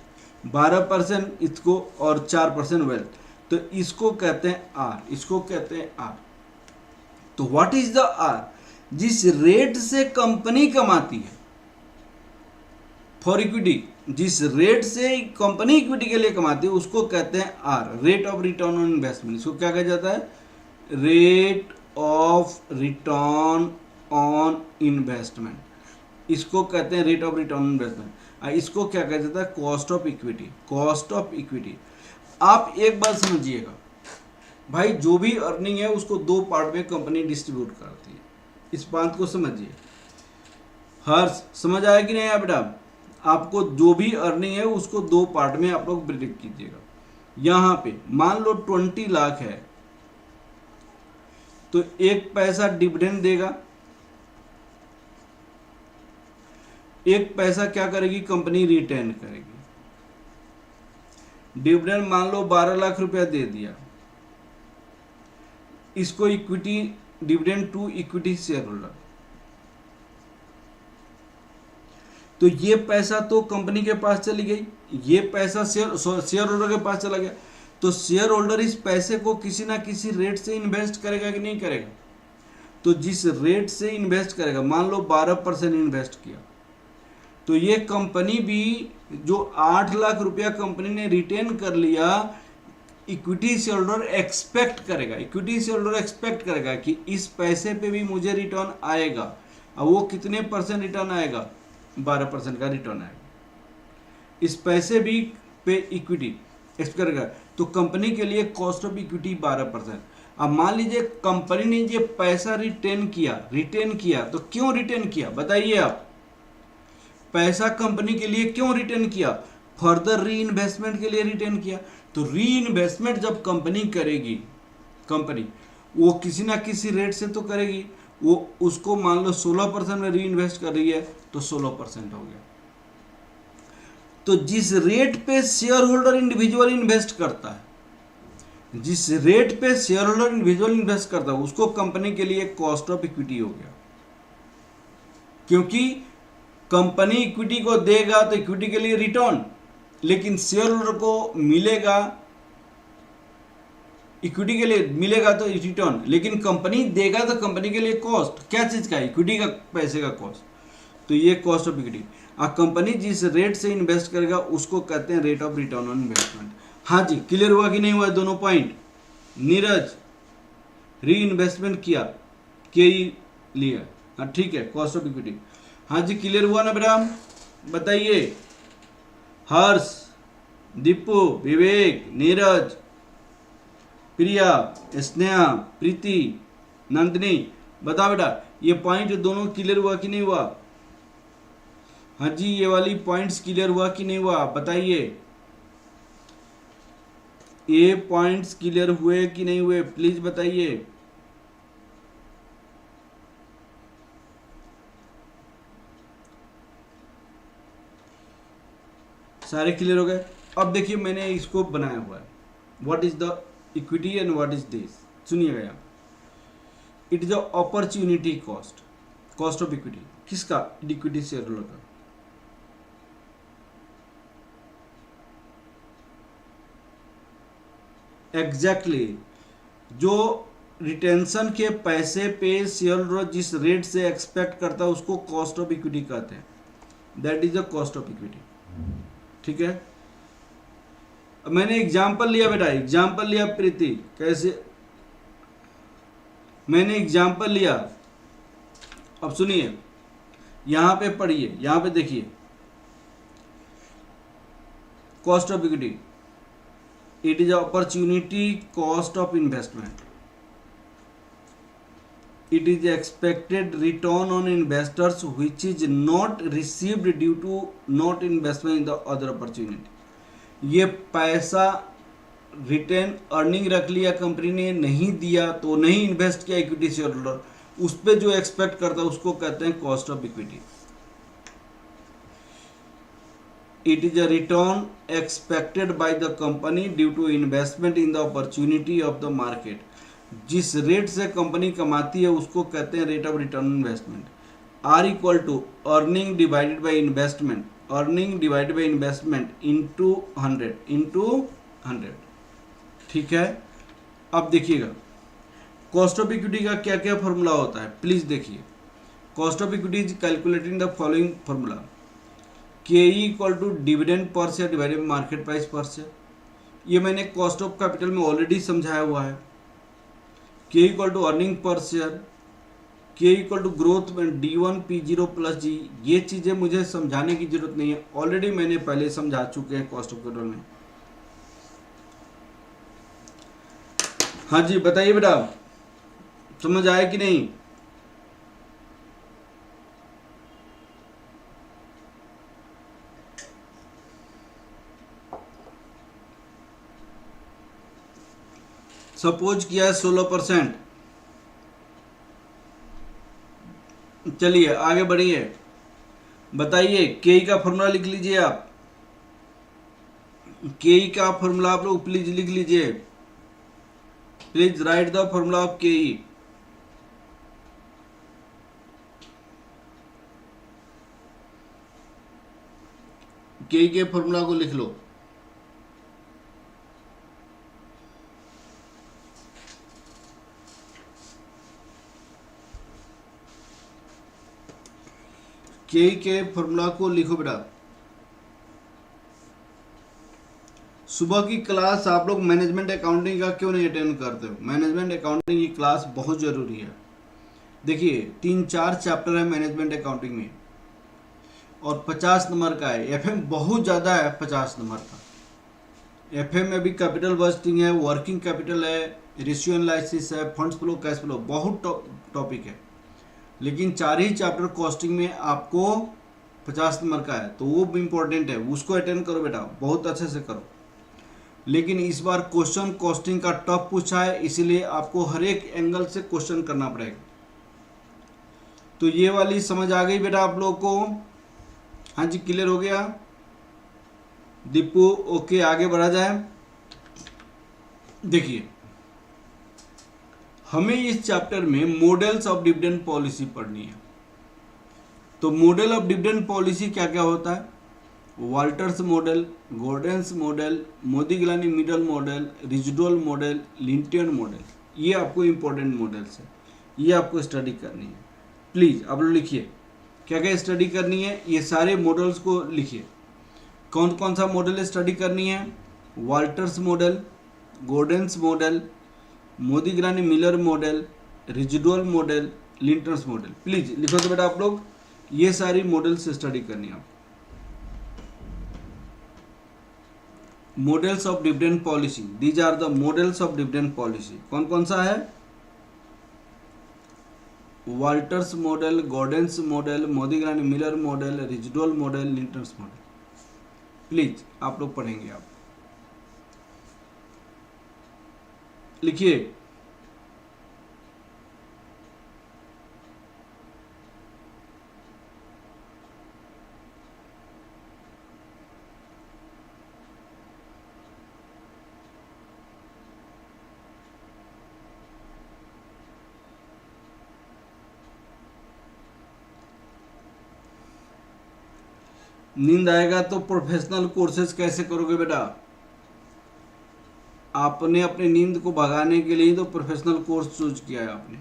12% इसको और 4% वेल्थ, तो इसको कहते हैं आर, इसको कहते हैं आर। तो व्हाट इज द आर? जिस रेट से कंपनी कमाती है फॉर इक्विटी, जिस रेट से कंपनी इक्विटी के लिए कमाती है उसको कहते हैं R, rate of return on investment. इसको क्या कहा जाता है? Rate of return on investment. इसको कहते हैं rate of return on investment. इसको क्या कहा जाता है? Cost of equity, cost of equity. आप एक बात समझिएगा भाई, जो भी अर्निंग है उसको दो पार्ट में कंपनी डिस्ट्रीब्यूट करती है, इस बात को समझिए। हर्ष समझ आया कि नहीं बेटा? आपको जो भी अर्निंग है उसको दो पार्ट में आप लोग ब्रेक कीजिएगा। यहां पे मान लो 20 लाख है तो एक पैसा डिविडेंड देगा, एक पैसा क्या करेगी कंपनी? रिटेन करेगी। डिविडेंड मान लो 12 लाख रुपया दे दिया, इसको equity dividend to equity share holder. तो ये पैसा तो कंपनी के पास चली गई, ये पैसा शेयर होल्डर के पास चला गया। तो शेयर होल्डर इस पैसे को किसी ना किसी रेट से इन्वेस्ट करेगा कि नहीं करेगा? तो जिस रेट से इन्वेस्ट करेगा, मान लो 12% इन्वेस्ट किया, तो ये कंपनी भी जो 8 लाख रुपया कंपनी ने रिटेन कर लिया, इक्विटी शेयर होल्डर एक्सपेक्ट करेगा, इक्विटी शेयर होल्डर एक्सपेक्ट करेगा कि इस पैसे पे भी मुझे रिटर्न आएगा। अब वो कितने परसेंट रिटर्न आएगा? 12% का रिटर्न आएगा। इस पैसे भी पे इक्विटी एक्सपेक्ट करेगा। तो कंपनी के लिए कॉस्ट ऑफ इक्विटी 12%। अब मान लीजिए कंपनी ने ये पैसा रिटेन किया, तो क्यों रिटेन किया बताइए आप? पैसा कंपनी के लिए क्यों रिटेन किया? फर्दर री इन्वेस्टमेंट के लिए रिटेन किया। तो री इन्वेस्टमेंट जब कंपनी करेगी, कंपनी वो किसी ना किसी रेट से तो करेगी। वो उसको मान लो 16% में री इन्वेस्ट कर रही है तो 16% हो गया। तो जिस रेट पे शेयर होल्डर इंडिविजुअल इन्वेस्ट करता है, जिस रेट पे शेयर होल्डर इंडिविजुअल इन्वेस्ट करता है उसको कंपनी के लिए कॉस्ट ऑफ इक्विटी हो गया। क्योंकि कंपनी इक्विटी को देगा तो इक्विटी के लिए रिटर्न, लेकिन शेयर होल्डर को मिलेगा, इक्विटी के लिए मिलेगा तो रिटर्न, लेकिन कंपनी देगा तो कंपनी के लिए कॉस्ट। क्या चीज का? इक्विटी का, पैसे का कॉस्ट। तो ये कॉस्ट ऑफ इक्विटी। और कंपनी जिस रेट से इन्वेस्ट करेगा उसको कहते हैं rate of return on investment. हाँ जी, क्लियर हुआ कि नहीं हुआ दोनों पॉइंट? नीरज री इन्वेस्टमेंट किया, के लिया। हाँ ठीक है, कॉस्ट ऑफ इक्विटी। हाँ जी क्लियर हुआ ना बेटा, बताइए। हर्ष, दीपू, विवेक, नीरज, प्रिया, स्नेहा, प्रीति, नंदिनी, बता बेटा ये पॉइंट दोनों क्लियर हुआ कि नहीं हुआ? हाँ जी ये वाली पॉइंट्स क्लियर हुआ कि नहीं हुआ बताइए। ये पॉइंट्स क्लियर हुए कि नहीं हुए प्लीज बताइए। सारे क्लियर हो गए। अब देखिए मैंने इसको बनाया हुआ है, what is the equity and what is this. सुनिएगा यहाँ, it is a opportunity cost, cost of equity किसका? इक्विटी शेयर होल्डर का। एग्जैक्टली जो रिटेंशन के पैसे पे शेयर होल्डर जिस रेट से एक्सपेक्ट करता है उसको कॉस्ट ऑफ इक्विटी कहते हैं, that is the cost of equity. ठीक है, मैंने एग्जाम्पल लिया बेटा, एग्जाम्पल लिया प्रीति, कैसे मैंने एग्जाम्पल लिया। अब सुनिए यहां पे पढ़िए, यहां पे देखिए cost of equity, it is opportunity cost of investment, it is expected return on investors which is not received due to not investment in the other opportunity। ये पैसा रिटर्न अर्निंग रख लिया कंपनी ने, नहीं दिया तो नहीं इन्वेस्ट किया इक्विटी शेयर होल्डर, उस पर जो एक्सपेक्ट करता है उसको कहते हैं cost of equity. It is a return expected by the company due to investment in the opportunity of the market. जिस रेट से कंपनी कमाती है उसको कहते हैं rate of return investment. R equal to earning divided by investment, earning divided by investment into 100। ठीक है, अब देखिएगा कॉस्ट ऑफ इक्विटी का क्या क्या फॉर्मूला होता है प्लीज देखिए। Cost of equity is calculating the following formula, K equal to dividend per share divided by market price per share. ये मैंने कॉस्ट ऑफ कैपिटल में ऑलरेडी समझाया हुआ है। K equal to earning per share, K equal to growth में D1 P0 plus जी। ये चीज़ें मुझे समझाने की जरूरत नहीं है, ऑलरेडी मैंने पहले समझा चुके हैं कॉस्ट ऑफ कैपिटल में। हाँ जी बताइए बेटा, समझ आया कि नहीं? सपोज किया है 16%। चलिए आगे बढ़िए, बताइए के का फॉर्मूला लिख लीजिए आप, के का फॉर्मूला आप लोग प्लीज लिख लीजिए, please right the formula of के। के फॉर्मूला को लिख लो। के फॉर्मूला को लिखो बेटा। सुबह की क्लास आप लोग मैनेजमेंट अकाउंटिंग का क्यों नहीं अटेंड करते हो? मैनेजमेंट अकाउंटिंग की क्लास बहुत जरूरी है। देखिए 3-4 चैप्टर है मैनेजमेंट अकाउंटिंग में और 50 नंबर का है। एफएम बहुत ज़्यादा है 50 नंबर का। एफएम में भी कैपिटल बजटिंग है, वर्किंग कैपिटल है, रेशियो एनालिसिस है, फंड्स फ्लो, कैश फ्लो, बहुत टॉपिक है। लेकिन 4 ही चैप्टर कॉस्टिंग में आपको 50 नंबर का है, तो वो भी इम्पोर्टेंट है, उसको अटेंड करो बेटा, बहुत अच्छे से करो। लेकिन इस बार क्वेश्चन कॉस्टिंग का टफ पूछा है, इसीलिए आपको हर एक एंगल से क्वेश्चन करना पड़ेगा। तो ये वाली समझ आ गई बेटा आप लोगों को? हाँ जी क्लियर हो गया? दीपू ओके, आगे बढ़ा जाए। देखिए हमें इस चैप्टर में मॉडल्स ऑफ डिविडेंड पॉलिसी पढ़नी है। तो मॉडल ऑफ डिविडेंड पॉलिसी क्या क्या होता है? Walter's model, Gordon's model, Modigliani Miller model, residual model, Lintner model, ये आपको इंपॉर्टेंट मॉडल्स है, ये आपको स्टडी करनी है। प्लीज आप लोग लिखिए क्या क्या स्टडी करनी है, ये सारे मॉडल्स को लिखिए। कौन कौन सा मॉडल स्टडी करनी है? Walter's model, Gordon's model, Modigliani Miller model, residual model, Lintner's model. Please लिखो तो बेटा आप लोग, ये सारी मॉडल्स स्टडी करनी है आप। Models of dividend policy, these are the models of dividend policy. कौन कौन सा है? Walter's model, Gordon's model, Modigliani Miller model, residual model, Lintner's model. Please आप लोग पढ़ेंगे। आप लिखिए। नींद आएगा तो प्रोफेशनल कोर्सेज कैसे करोगे बेटा? आपने अपनी नींद को भगाने के लिए तो प्रोफेशनल कोर्स चूज किया है आपने।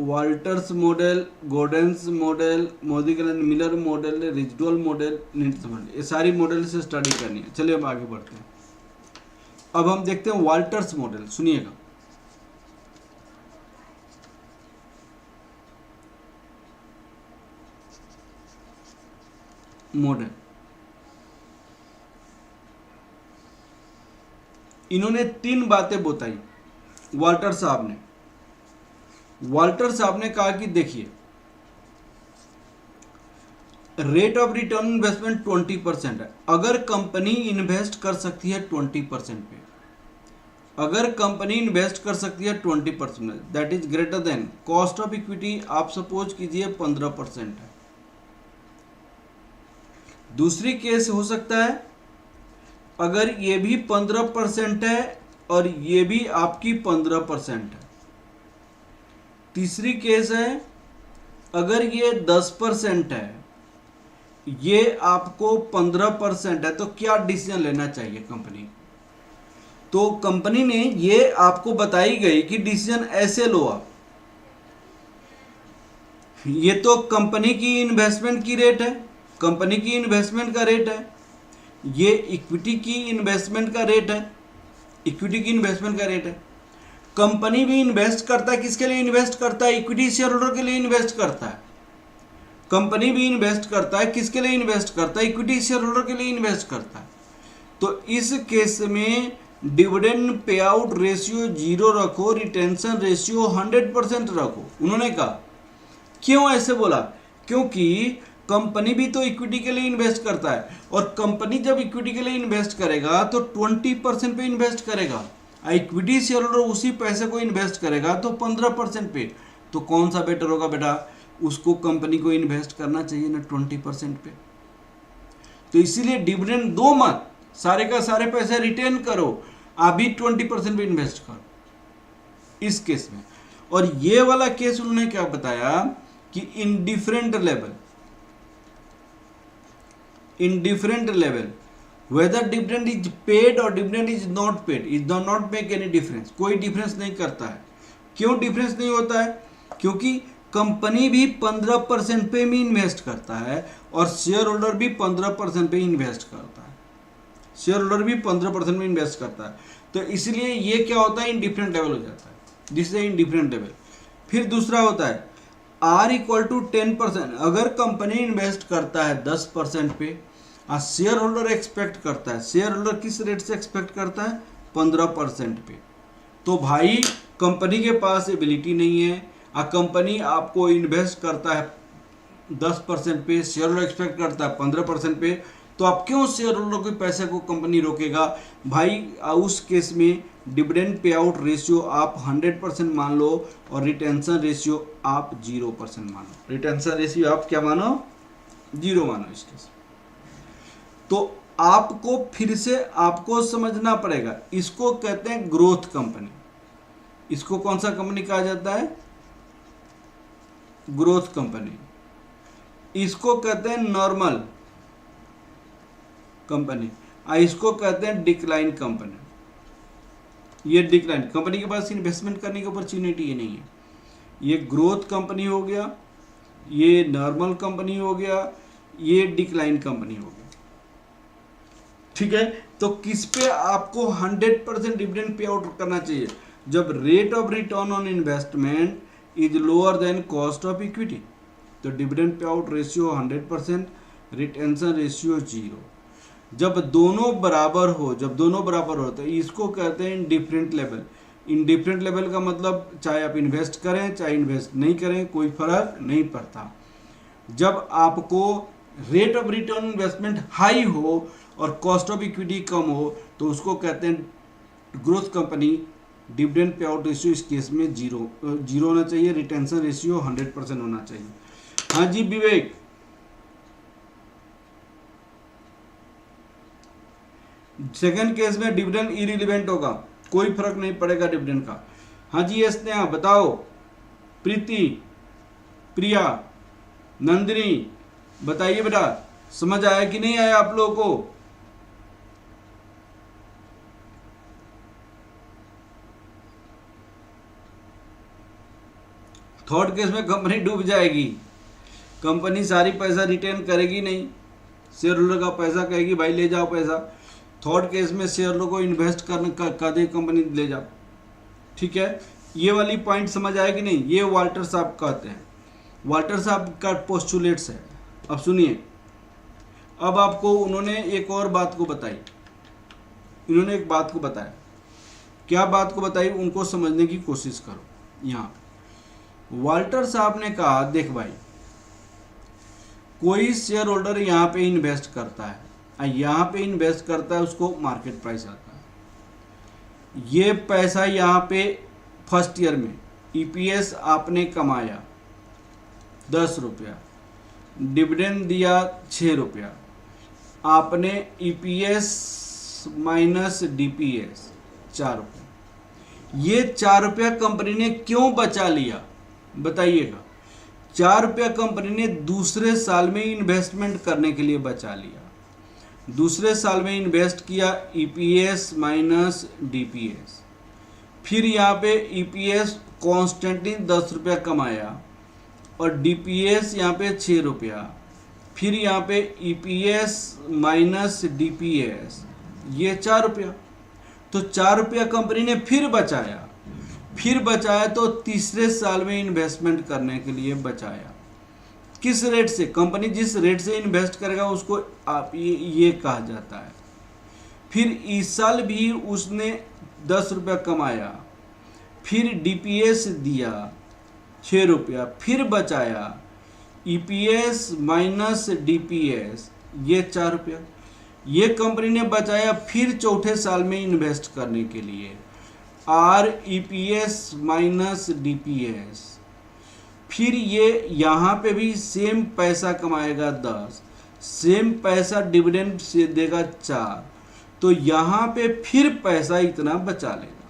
Walter's model, Gordon's model, Modigliani Miller model, residual model, Lintner's model, ये सारी मॉडल से स्टडी करनी है। चलिए हम आगे बढ़ते हैं। अब हम देखते हैं वाल्टर्स मॉडल। सुनिएगा, मॉडल इन्होंने 3 बातें बताई वाल्टर साहब ने। वाल्टर साहब ने कहा कि देखिए, रेट ऑफ रिटर्न इन्वेस्टमेंट 20% है। अगर कंपनी इन्वेस्ट कर सकती है 20% पे, अगर कंपनी इन्वेस्ट कर सकती है 20%, that is greater than cost of equity, आप सपोज कीजिए 15% है। दूसरी केस हो सकता है, अगर ये भी 15% है और ये भी आपकी 15% है। तीसरी केस है, अगर ये 10% है, ये आपको 15% है, तो क्या डिसीजन लेना चाहिए कंपनी? तो कंपनी ने ये आपको बताई गई कि डिसीजन ऐसे लो आप। ये तो कंपनी की इन्वेस्टमेंट की रेट है, कंपनी की इन्वेस्टमेंट का रेट है। ये इक्विटी की इन्वेस्टमेंट का रेट है, इक्विटी की इन्वेस्टमेंट का रेट है। कंपनी भी इन्वेस्ट करता है, किसके लिए इन्वेस्ट करता है? इक्विटी शेयर होल्डर के लिए इन्वेस्ट करता है। कंपनी भी इन्वेस्ट करता है, किसके लिए इन्वेस्ट करता है? इक्विटी शेयर होल्डर के लिए इन्वेस्ट करता है। तो इस केस में डिविडेंड पे आउट रेशियो 0 रखो, रिटेंशन रेशियो 100% रखो। उन्होंने कहा, क्यों ऐसे बोला? क्योंकि कंपनी भी तो इक्विटी के लिए इन्वेस्ट करता है, और कंपनी जब इक्विटी के लिए इन्वेस्ट करेगा तो 20% पे इन्वेस्ट करेगा, इक्विटी शेयर होल्डर उसी पैसे को इन्वेस्ट करेगा तो 15% पे। तो कौन सा बेटर होगा बेटा? उसको कंपनी को इन्वेस्ट करना चाहिए ना 20% पे। तो इसीलिए डिविडेंड दो मत, सारे का सारे पैसे रिटेन करो, अभी 20% पे इन्वेस्ट करो इस केस में। और ये वाला केस उन्होंने क्या बताया कि इन different level whether dividend is paid or dividend is not paid, it does not make any difference, कोई डिफरेंस नहीं करता है। क्यों डिफरेंस नहीं होता है? क्योंकि कंपनी भी 15% पे भी इन्वेस्ट करता है और शेयर होल्डर भी 15% पे इन्वेस्ट करता है, शेयर होल्डर भी 15% में इन्वेस्ट करता है। तो इसलिए ये क्या होता है? इन डिफरेंट लेवल हो जाता है, this is in different level. फिर दूसरा होता है R = 10%। अगर कंपनी इन्वेस्ट करता है 10% पे, शेयर होल्डर एक्सपेक्ट करता है, शेयर होल्डर किस रेट से एक्सपेक्ट करता है? 15% पे। तो भाई कंपनी के पास एबिलिटी नहीं है, कंपनी आपको इन्वेस्ट करता है 10% पे, शेयर होल्डर एक्सपेक्ट करता है 15% पे, तो आप क्यों शेयर होल्डर के पैसे को कंपनी रोकेगा? भाई उस केस में डिविडेंड पे आउट रेशियो आप 100% मान लो और रिटेंशन रेशियो आप 0% मानो। रिटेंशन रेशियो आप क्या मानो? 0 मानो इस केस। तो आपको फिर से आपको समझना पड़ेगा, इसको कहते हैं ग्रोथ कंपनी। इसको कौन सा कंपनी कहा जाता है? Growth company. इसको कहते हैं नॉर्मल कंपनी, इसको कहते हैं डिक्लाइन कंपनी। ये डिक्लाइन कंपनी के पास इन्वेस्टमेंट करने की अपॉर्चुनिटी ही नहीं है। ये ग्रोथ कंपनी हो गया, ये नॉर्मल कंपनी हो गया, ये डिक्लाइन कंपनी हो गया। ठीक है, तो किस पे आपको 100% डिविडेंड पे आउट करना चाहिए? जब rate of return on investment is lower than cost of equity, तो dividend pay out ratio 100%, retention ratio 0। जब दोनों बराबर हो, तो इसको कहते हैं इंडिफरेंट लेवल। इंडिफरेंट लेवल का मतलब चाहे आप इन्वेस्ट करें चाहे इन्वेस्ट नहीं करें, कोई फर्क नहीं पड़ता। जब आपको rate of return investment high हो और कॉस्ट ऑफ इक्विटी कम हो, तो उसको कहते हैं growth company. Dividend pay out ratio इस केस में जीरो होना चाहिए, रिटेंशन रेशियो 100% होना चाहिए। हाँ जी विवेक, सेकंड केस में डिविडेंड इरिलेवेंट होगा, कोई फर्क नहीं पड़ेगा डिविडेंड का। हाँ जी स्नेहा बताओ, प्रीति, प्रिया, नंदिनी बताइए बेटा, समझ आया कि नहीं आया आप लोगों को? थर्ड केस में कंपनी डूब जाएगी, कंपनी सारी पैसा रिटेन करेगी नहीं, शेयर होल्डर का पैसा कहेगी भाई ले जाओ पैसा। थर्ड केस में शेयर होल्डर को इन्वेस्ट करने का दे कंपनी ले जाओ। ठीक है, ये वाली पॉइंट समझ आया कि नहीं? ये वाल्टर साहब कहते हैं, वाल्टर साहब का पोस्टुलेट्स है। अब सुनिए, अब आपको उन्होंने एक और बात को बताई, इन्होंने एक बात को बताया। क्या बात को बताई उनको समझने की कोशिश करो। यहाँ वाल्टर साहब ने कहा देख भाई, कोई शेयर होल्डर यहाँ पे इन्वेस्ट करता है, यहाँ पे इन्वेस्ट करता है, उसको मार्केट प्राइस आता है। ये पैसा यहाँ पे फर्स्ट ईयर में ईपीएस आपने कमाया 10 रुपया, डिविडेंड दिया 6 रुपया, आपने ईपीएस माइनस डीपीएस 4 रुपया। ये 4 रुपया कंपनी ने क्यों बचा लिया बताइएगा? 4 रुपया कंपनी ने दूसरे साल में इन्वेस्टमेंट करने के लिए बचा लिया। दूसरे साल में इन्वेस्ट किया ईपीएस माइनस डीपीएस, फिर यहाँ पे ईपीएस कॉन्स्टेंटली 10 रुपया कमाया और डीपीएस यहाँ पे 6 रुपया, फिर यहाँ पे ईपीएस माइनस डीपीएस ये 4 रुपया। तो 4 रुपया कंपनी ने फिर बचाया तो तीसरे साल में इन्वेस्टमेंट करने के लिए बचाया। किस रेट से? कंपनी जिस रेट से इन्वेस्ट करेगा उसको आप ये कहा जाता है। फिर इस साल भी उसने 10 रुपया कमाया, फिर डीपीएस दिया 6 रुपया, फिर बचाया ईपीएस माइनस डीपीएस ये 4 रुपया, ये कंपनी ने बचाया फिर चौथे साल में इन्वेस्ट करने के लिए आर ईपीएस माइनस डीपीएस। फिर ये यहाँ पे भी सेम पैसा कमाएगा 10, सेम पैसा डिविडेंड से देगा 4, तो यहाँ पे फिर पैसा इतना बचा लेगा,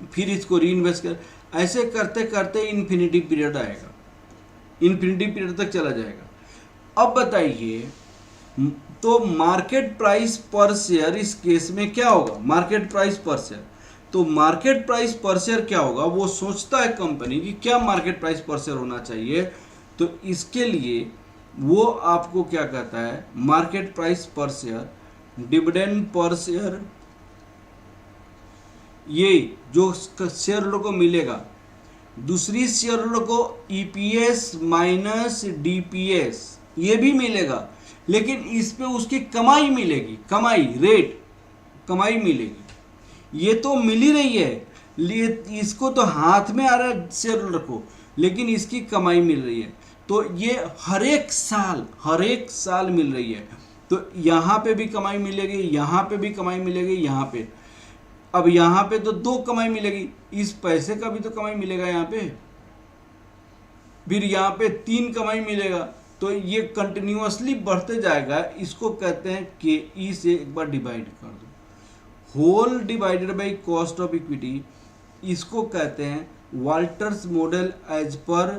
फिर इसको री इन्वेस्ट कर, ऐसे करते करते इन्फिनिटी पीरियड आएगा, इन्फिनिटी पीरियड तक चला जाएगा। अब बताइए, तो मार्केट प्राइस पर शेयर इस केस में क्या होगा? मार्केट प्राइस पर शेयर, तो मार्केट प्राइस पर शेयर क्या होगा? वो सोचता है कंपनी कि क्या मार्केट प्राइस पर शेयर होना चाहिए, तो इसके लिए वो आपको क्या कहता है, market price per share, dividend per share, ये जो शेयर होल्डर को मिलेगा, दूसरी शेयर होल्डर को ईपीएस माइनस डीपीएस ये भी मिलेगा, लेकिन इस पे उसकी कमाई मिलेगी, कमाई रेट कमाई मिलेगी। ये तो मिल ही रही है, इसको तो हाथ में आ रहा है शेयर होल्डर को, लेकिन इसकी कमाई मिल रही है, तो ये हर एक साल मिल रही है। तो यहाँ पे भी कमाई मिलेगी, यहाँ पे भी कमाई मिलेगी, यहाँ पे, अब यहाँ पे तो 2 कमाई मिलेगी, इस पैसे का भी तो कमाई मिलेगा यहाँ पे, फिर यहाँ पे 3 कमाई मिलेगा, तो ये कंटिन्यूअसली बढ़ते जाएगा। इसको कहते हैं कि ई से एक बार डिवाइड कर दो, whole divided by cost of equity, इसको कहते हैं Walters model. As per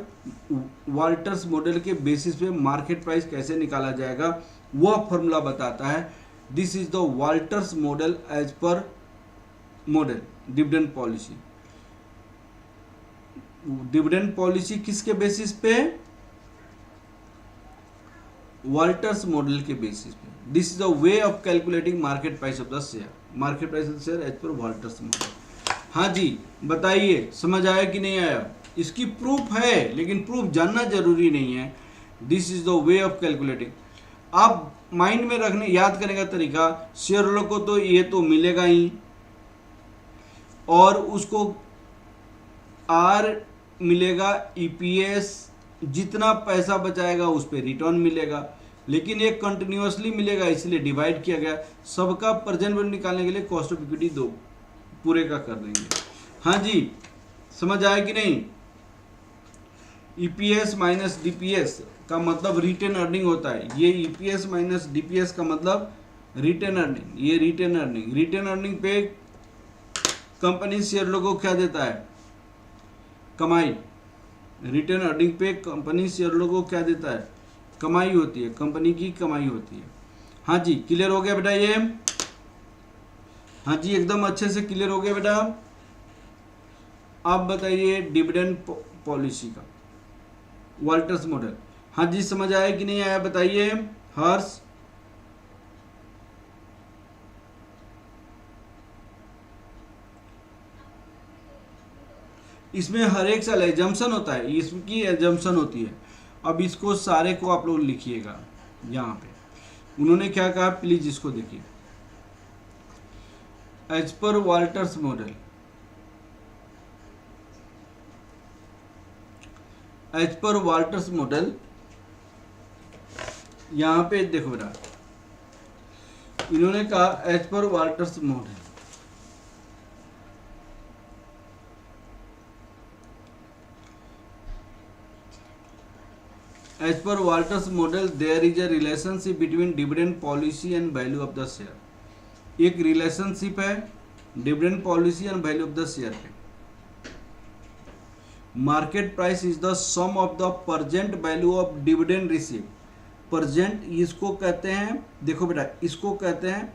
Walters model के बेसिस पे मार्केट प्राइस कैसे निकाला जाएगा वह फॉर्मूला बताता है। This is the Walters model as per model dividend policy. Dividend policy किसके बेसिस पे? वाल्टर्स मॉडल के बेसिस पे। This is the way of calculating market price of the share, market price of the share as per Walters model. हाँ जी, बताइए समझ आया कि नहीं आया? इसकी प्रूफ है, लेकिन प्रूफ जानना जरूरी नहीं है। This is the way of calculating. आप माइंड में रखने, याद करने का तरीका, शेयर होल्डर को तो ये तो मिलेगा ही, और उसको आर मिलेगा, ईपीएस जितना पैसा बचाएगा उस पर रिटर्न मिलेगा, लेकिन ये कंटिन्यूअसली मिलेगा, इसलिए डिवाइड किया गया। सबका प्रेजेंट वैल्यू निकालने के लिए कॉस्ट ऑफ इक्विटी दो पूरे का कर देंगे। हाँ जी, समझ आया कि नहीं? ईपीएस माइनस डीपीएस का मतलब रिटेन अर्निंग होता है। ये ईपीएस माइनस डीपीएस का मतलब रिटेन अर्निंग, ये रिटेन अर्निंग। रिटेन अर्निंग पे कंपनी शेयर लोगों को क्या देता है? कमाई। रिटेन अर्निंग पे कंपनी शेयर लोगों को क्या देता है? कमाई होती है, कंपनी की कमाई होती है। हाँ जी, क्लियर हो गया बेटा ये? हाँ जी, एकदम अच्छे से क्लियर हो गया बेटा। आप बताइए डिविडेंड पॉलिसी का वाल्टर्स मॉडल। हाँ जी, समझ आया कि नहीं आया बताइए हर्ष? इसमें हर एक साल एजम्पशन होता है, इसकी एजम्पशन होती है। अब इसको सारे को आप लोग लिखिएगा यहाँ पे। उन्होंने क्या कहा, प्लीज इसको देखिए। As per Walters model, as per Walters model, यहाँ पे देखो बेटा, इन्होंने कहा as per Walters model, As per Walters model, there is a relationship between dividend policy and value of the share. एक रिलेशनशिप है dividend policy and value of the share पे। Market price is the sum of the present value of dividend receive. Present इसको कहते हैं, देखो बेटा, इसको कहते हैं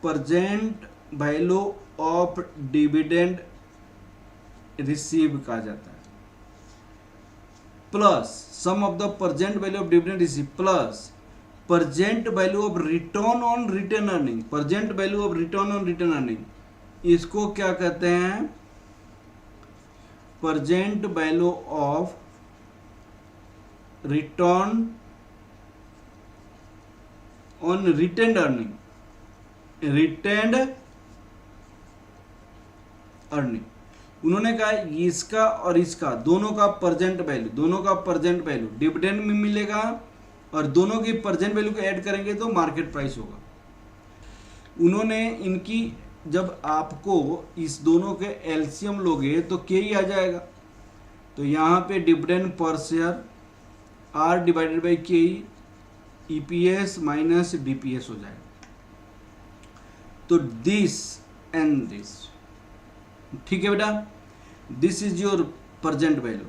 present value of dividend receive कहा जाता है, plus sum of the present value of dividend receive plus present value of return on retain earning. Present value of return on retain earning, इसको क्या कहते हैं? Present value of return on retain earning, retained earning. उन्होंने कहा इसका और इसका दोनों का प्रेजेंट वैल्यू, दोनों का प्रेजेंट वैल्यू डिविडेंड में मिलेगा, और दोनों की प्रेजेंट वैल्यू को ऐड करेंगे तो मार्केट प्राइस होगा। उन्होंने इनकी, जब आपको इस दोनों के एलसीएम लोगे तो के ही आ जाएगा, तो यहाँ पे dividend per share are divided by K, EPS minus DPS हो जाएगा। तो दिस एंड दिस, ठीक है बेटा, this is your present value.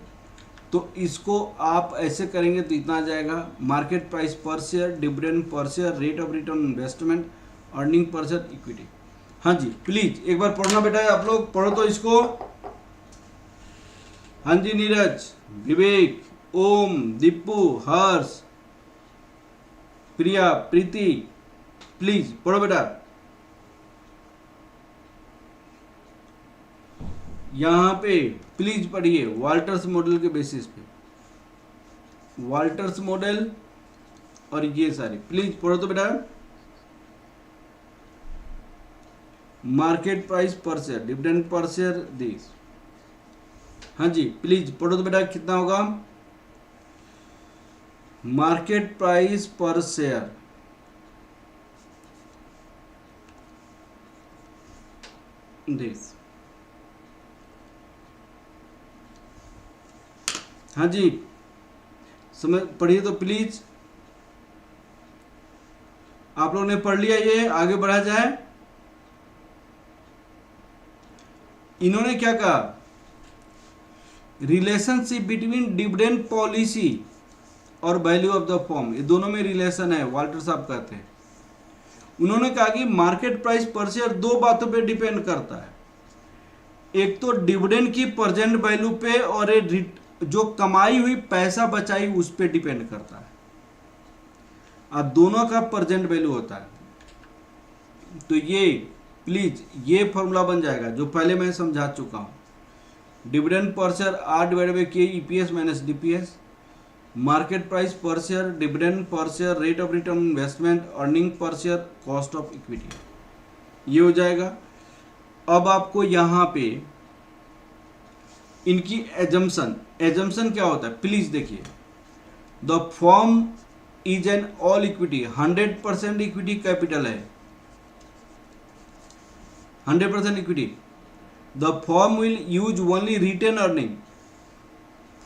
तो इसको आप ऐसे करेंगे तो इतना आ जाएगा, market price per share, dividend per share, rate of return investment, earning per share, equity. हाँ जी, प्लीज एक बार पढ़ना बेटा, आप लोग पढ़ो तो इसको। हाँ जी, नीरज, विवेक, ओम, दीपू, हर्ष, प्रिया, प्रीति, प्लीज पढ़ो बेटा। यहाँ पे प्लीज पढ़िए वाल्टर्स मॉडल के बेसिस पे, वाल्टर्स मॉडल और ये सारे प्लीज पढ़ो तो बेटा। Market price per share, dividend per share, this. हाँ जी, प्लीज पढ़ो तो बेटा, कितना होगा? Market price per share this. हाँ जी, समझ पढ़िए तो प्लीज। आप लोगों ने पढ़ लिया, ये आगे बढ़ा जाए। इन्होंने क्या कहा? रिलेशनशिप बिटवीन डिविडेंड पॉलिसी और वैल्यू ऑफ द फर्म, ये दोनों में रिलेशन है, वाल्टर साहब कहते हैं। उन्होंने कहा कि मार्केट प्राइस पर शेयर दो बातों पे डिपेंड करता है, एक तो डिविडेंड की प्रेजेंट वैल्यू पे, और जो कमाई हुई पैसा बचाई उस पे डिपेंड करता है। और दोनों का प्रेजेंट वैल्यू होता है। तो ये प्लीज ये फॉर्मूला बन जाएगा जो पहले मैं समझा चुका हूँ। Dividend per share are divided by K EPS minus DPS, market price per share, dividend per share, rate of return investment, earning per share, cost of equity, ये हो जाएगा। अब आपको यहाँ पे इनकी एजम्पशन क्या होता है प्लीज देखिए। The firm is an all equity, 100% equity capital है, 100% equity. The firm will use only retain earning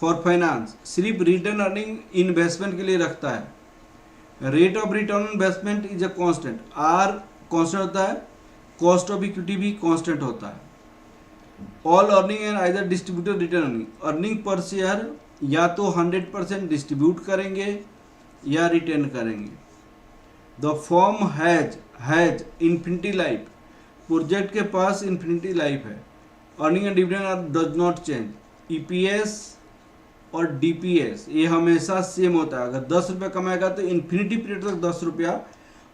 for finance, सिर्फ रिटर्न अर्निंग इन्वेस्टमेंट के लिए रखता है। Rate of return investment is a constant, R constant होता है, cost of equity भी constant होता है। All earning and either distributed return earning, earning per share या तो 100% डिस्ट्रीब्यूट करेंगे या रिटेन करेंगे। The firm has infinity life, project के पास इन्फिनिटी लाइफ है। Earning and dividend does not change, EPS और डीपीएस ये हमेशा सेम होता है। अगर 10 रुपये कमाएगा तो इन्फिनिटी पीरियड तक 10 रुपया,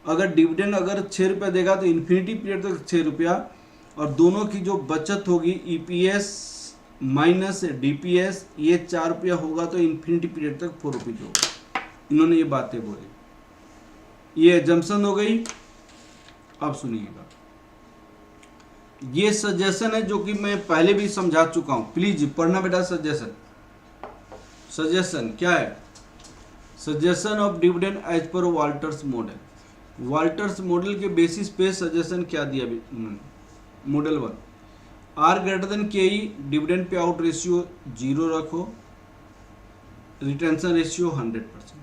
अगर डिविडेंड अगर 6 रुपये देगा तो इन्फिनिटी पीरियड तक 6 रुपया, और दोनों की जो बचत होगी ईपीएस माइनस डीपीएस ये 4 रुपया होगा तो इन्फिनिटी पीरियड तक 4 रुपीज होगा। इन्होंने ये बातें बोली, ये एजम्पशन हो गई। अब सुनिएगा, ये सजेशन है जो कि मैं पहले भी समझा चुका हूं, प्लीज पढ़ना बेटा। सजेशन क्या है? Suggestion of dividend as per Walters model. Walter's model के बेसिस पे सजेशन क्या दिया model 1, R greater than K E, dividend pay out ratio 0 रखो, retention ratio 100%।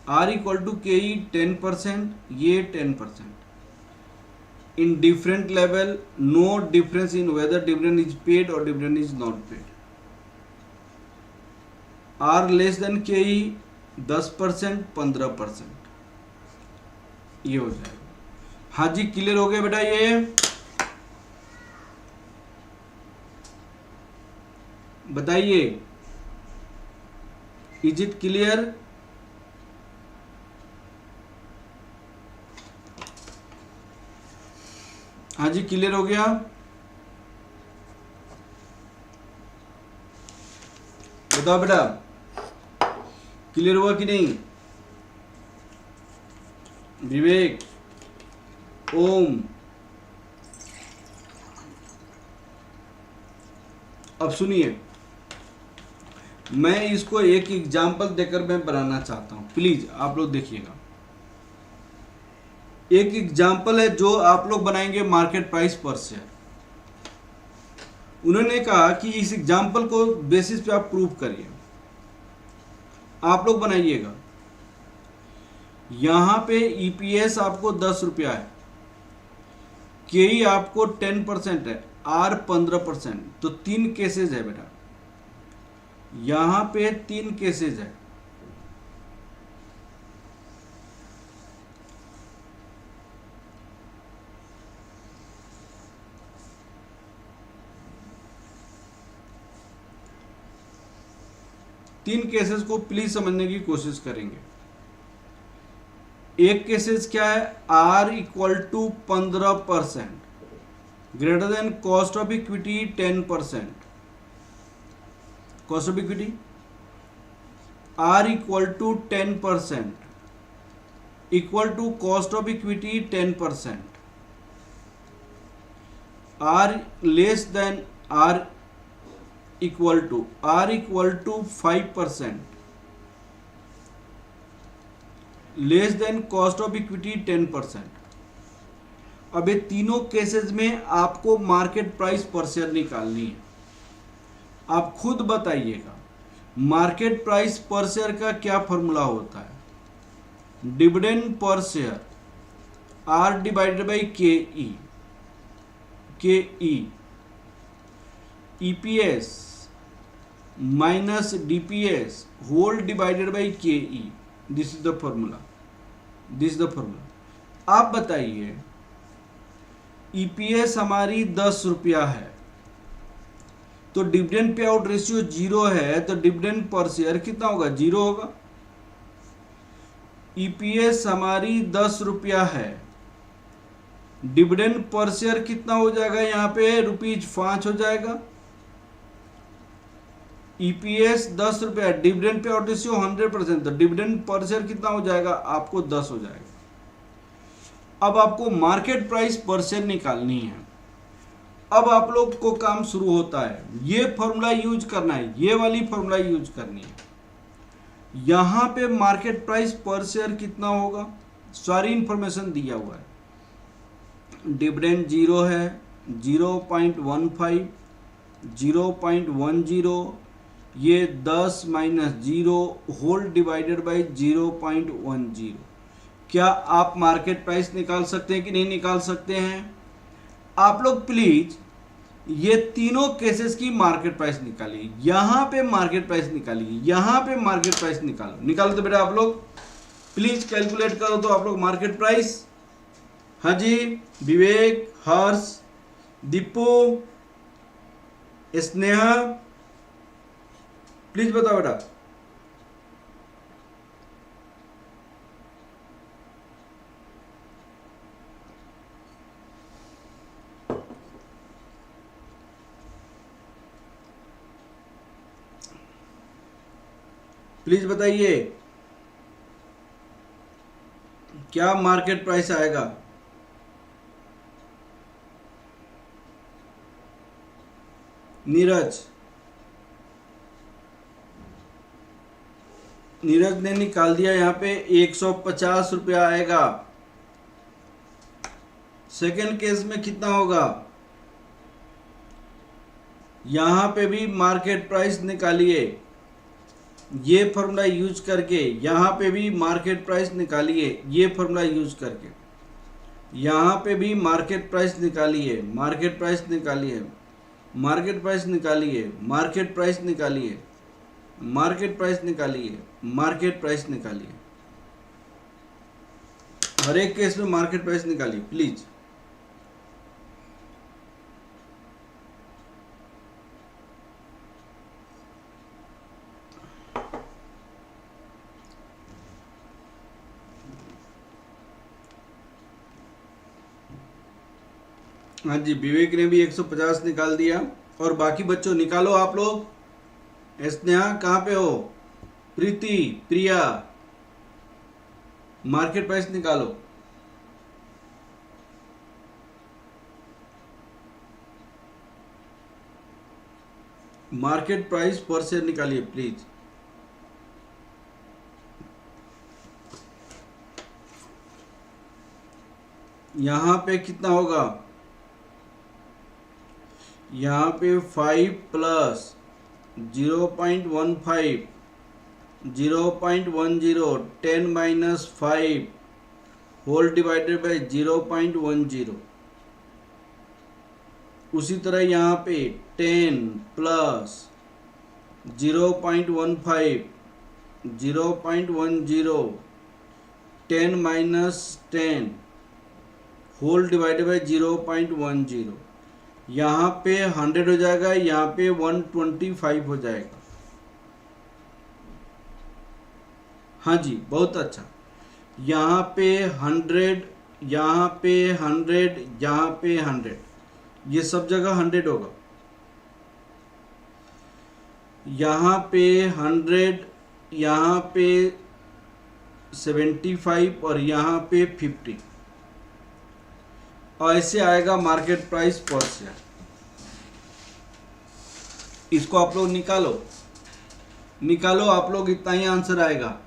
R equal to K E 10%, ये 10%। In different level, no difference in whether dividend is paid और dividend is not paid. R less than K E 10%, 15%, ये हो जाएगा। हाँ जी, clear हो गया बेटा? ये बताइए, इज इट क्लियर? हाँ जी, क्लियर हो गया? बताओ बेटा, क्लियर हुआ कि नहीं? विवेक, ओम, अब सुनिए, मैं इसको एक एग्जाम्पल देकर मैं बनाना चाहता हूं, प्लीज आप लोग देखिएगा। एक एग्जाम्पल है जो आप लोग बनाएंगे मार्केट प्राइस पर शेयर। उन्होंने कहा कि इस एग्जाम्पल को बेसिस पे आप प्रूव करिए। आप लोग बनाइएगा, यहां पे ईपीएस आपको 10 रुपया है, केई आपको 10% है, आर 15%, तो 3 केसेज है बेटा, यहां पे 3 केसेज है। तीन केसेस को प्लीज समझने की कोशिश करेंगे। एक केसेस क्या है? R equal to 15%, greater than cost of equity 10%। Cost of equity R equal to 10%, equal to cost of equity 10%। R less than R equal to 5%, less than cost of equity 10%। अब ये तीनों cases में आपको market price per share निकालनी है। आप खुद बताइएगा मार्केट प्राइस पर शेयर का क्या फॉर्मूला होता है? Dividend per share are divided by K E, EPS minus DPS whole divided by K E. This is the formula, आप बताइए, ईपीएस हमारी 10 रुपया है, तो डिविडेंड पे आउट रेशियो 0 है, तो डिविडेंड पर शेयर कितना होगा? 0 होगा। ईपीएस हमारी 10 रुपया है, डिविडेंड पर शेयर कितना हो जाएगा, यहाँ पे ₹5 हो जाएगा। ईपीएस 10 रुपया, डिविडेंड पे आउट रेशियो 100%, तो डिविडेंड पर शेयर कितना हो जाएगा, आपको 10 हो जाएगा। अब आपको मार्केट प्राइस पर शेयर निकालनी है। अब आप लोग को काम शुरू होता है, ये फॉर्मूला यूज करना है, ये वाली फॉर्मूला यूज करनी है। यहां पे मार्केट प्राइस पर शेयर कितना होगा, सारी इंफॉर्मेशन दिया हुआ है। डिविडेंड 0 है, 0.15, 0.10, ये 10 माइनस 0 होल डिवाइडेड बाई 0.10। क्या आप मार्केट प्राइस निकाल सकते हैं कि नहीं निकाल सकते हैं? आप लोग प्लीज ये तीनों केसेस की मार्केट प्राइस निकालिए। यहां पे मार्केट प्राइस निकालिए, यहां पे मार्केट प्राइस निकालो तो बेटा आप लोग प्लीज कैलकुलेट करो तो आप लोग मार्केट प्राइस। हाँ जी, विवेक, हर्ष, दीपू, स्नेहा, प्लीज बताओ बेटा। प्लीज बताइए क्या मार्केट प्राइस आएगा। नीरज ने निकाल दिया, यहाँ पे 150 रुपया आएगा। सेकेंड केस में कितना होगा, यहां पे भी मार्केट प्राइस निकालिए, ये फॉर्मूला यूज करके। यहां पे भी मार्केट प्राइस निकालिए, ये फॉर्मूला यूज करके। यहां पे भी मार्केट प्राइस निकालिए, मार्केट प्राइस निकालिए, मार्केट प्राइस निकालिए, मार्केट प्राइस निकालिए, मार्केट प्राइस निकालिए, मार्केट प्राइस निकालिए। हर एक केस में मार्केट प्राइस निकालिए प्लीज। हाँ जी, विवेक ने भी 150 निकाल दिया। और बाकी बच्चों निकालो आप लोग। स्नेहा कहाँ पे हो, प्रीति, प्रिया, मार्केट प्राइस निकालो। मार्केट प्राइस पर शेयर निकालिए प्लीज। यहां पे कितना होगा, यहाँ पे 5 plus 0.15, 0.10, 10 minus 5 whole divided by 0.10। उसी तरह यहाँ पे 10 plus 0.15, 0.10, 10 minus 10 whole divided by 0.10। यहाँ पे 100 हो जाएगा, यहाँ पे 125 हो जाएगा। हाँ जी, बहुत अच्छा। यहाँ पे 100, यहाँ पे 100, यहाँ पे 100, ये सब जगह 100 होगा। यहाँ पे 100, यहाँ पे 75 और यहाँ पे 50। ऐसे आएगा मार्केट प्राइस पर शेयर। इसको आप लोग निकालो आप लोग, इतना ही आंसर आएगा।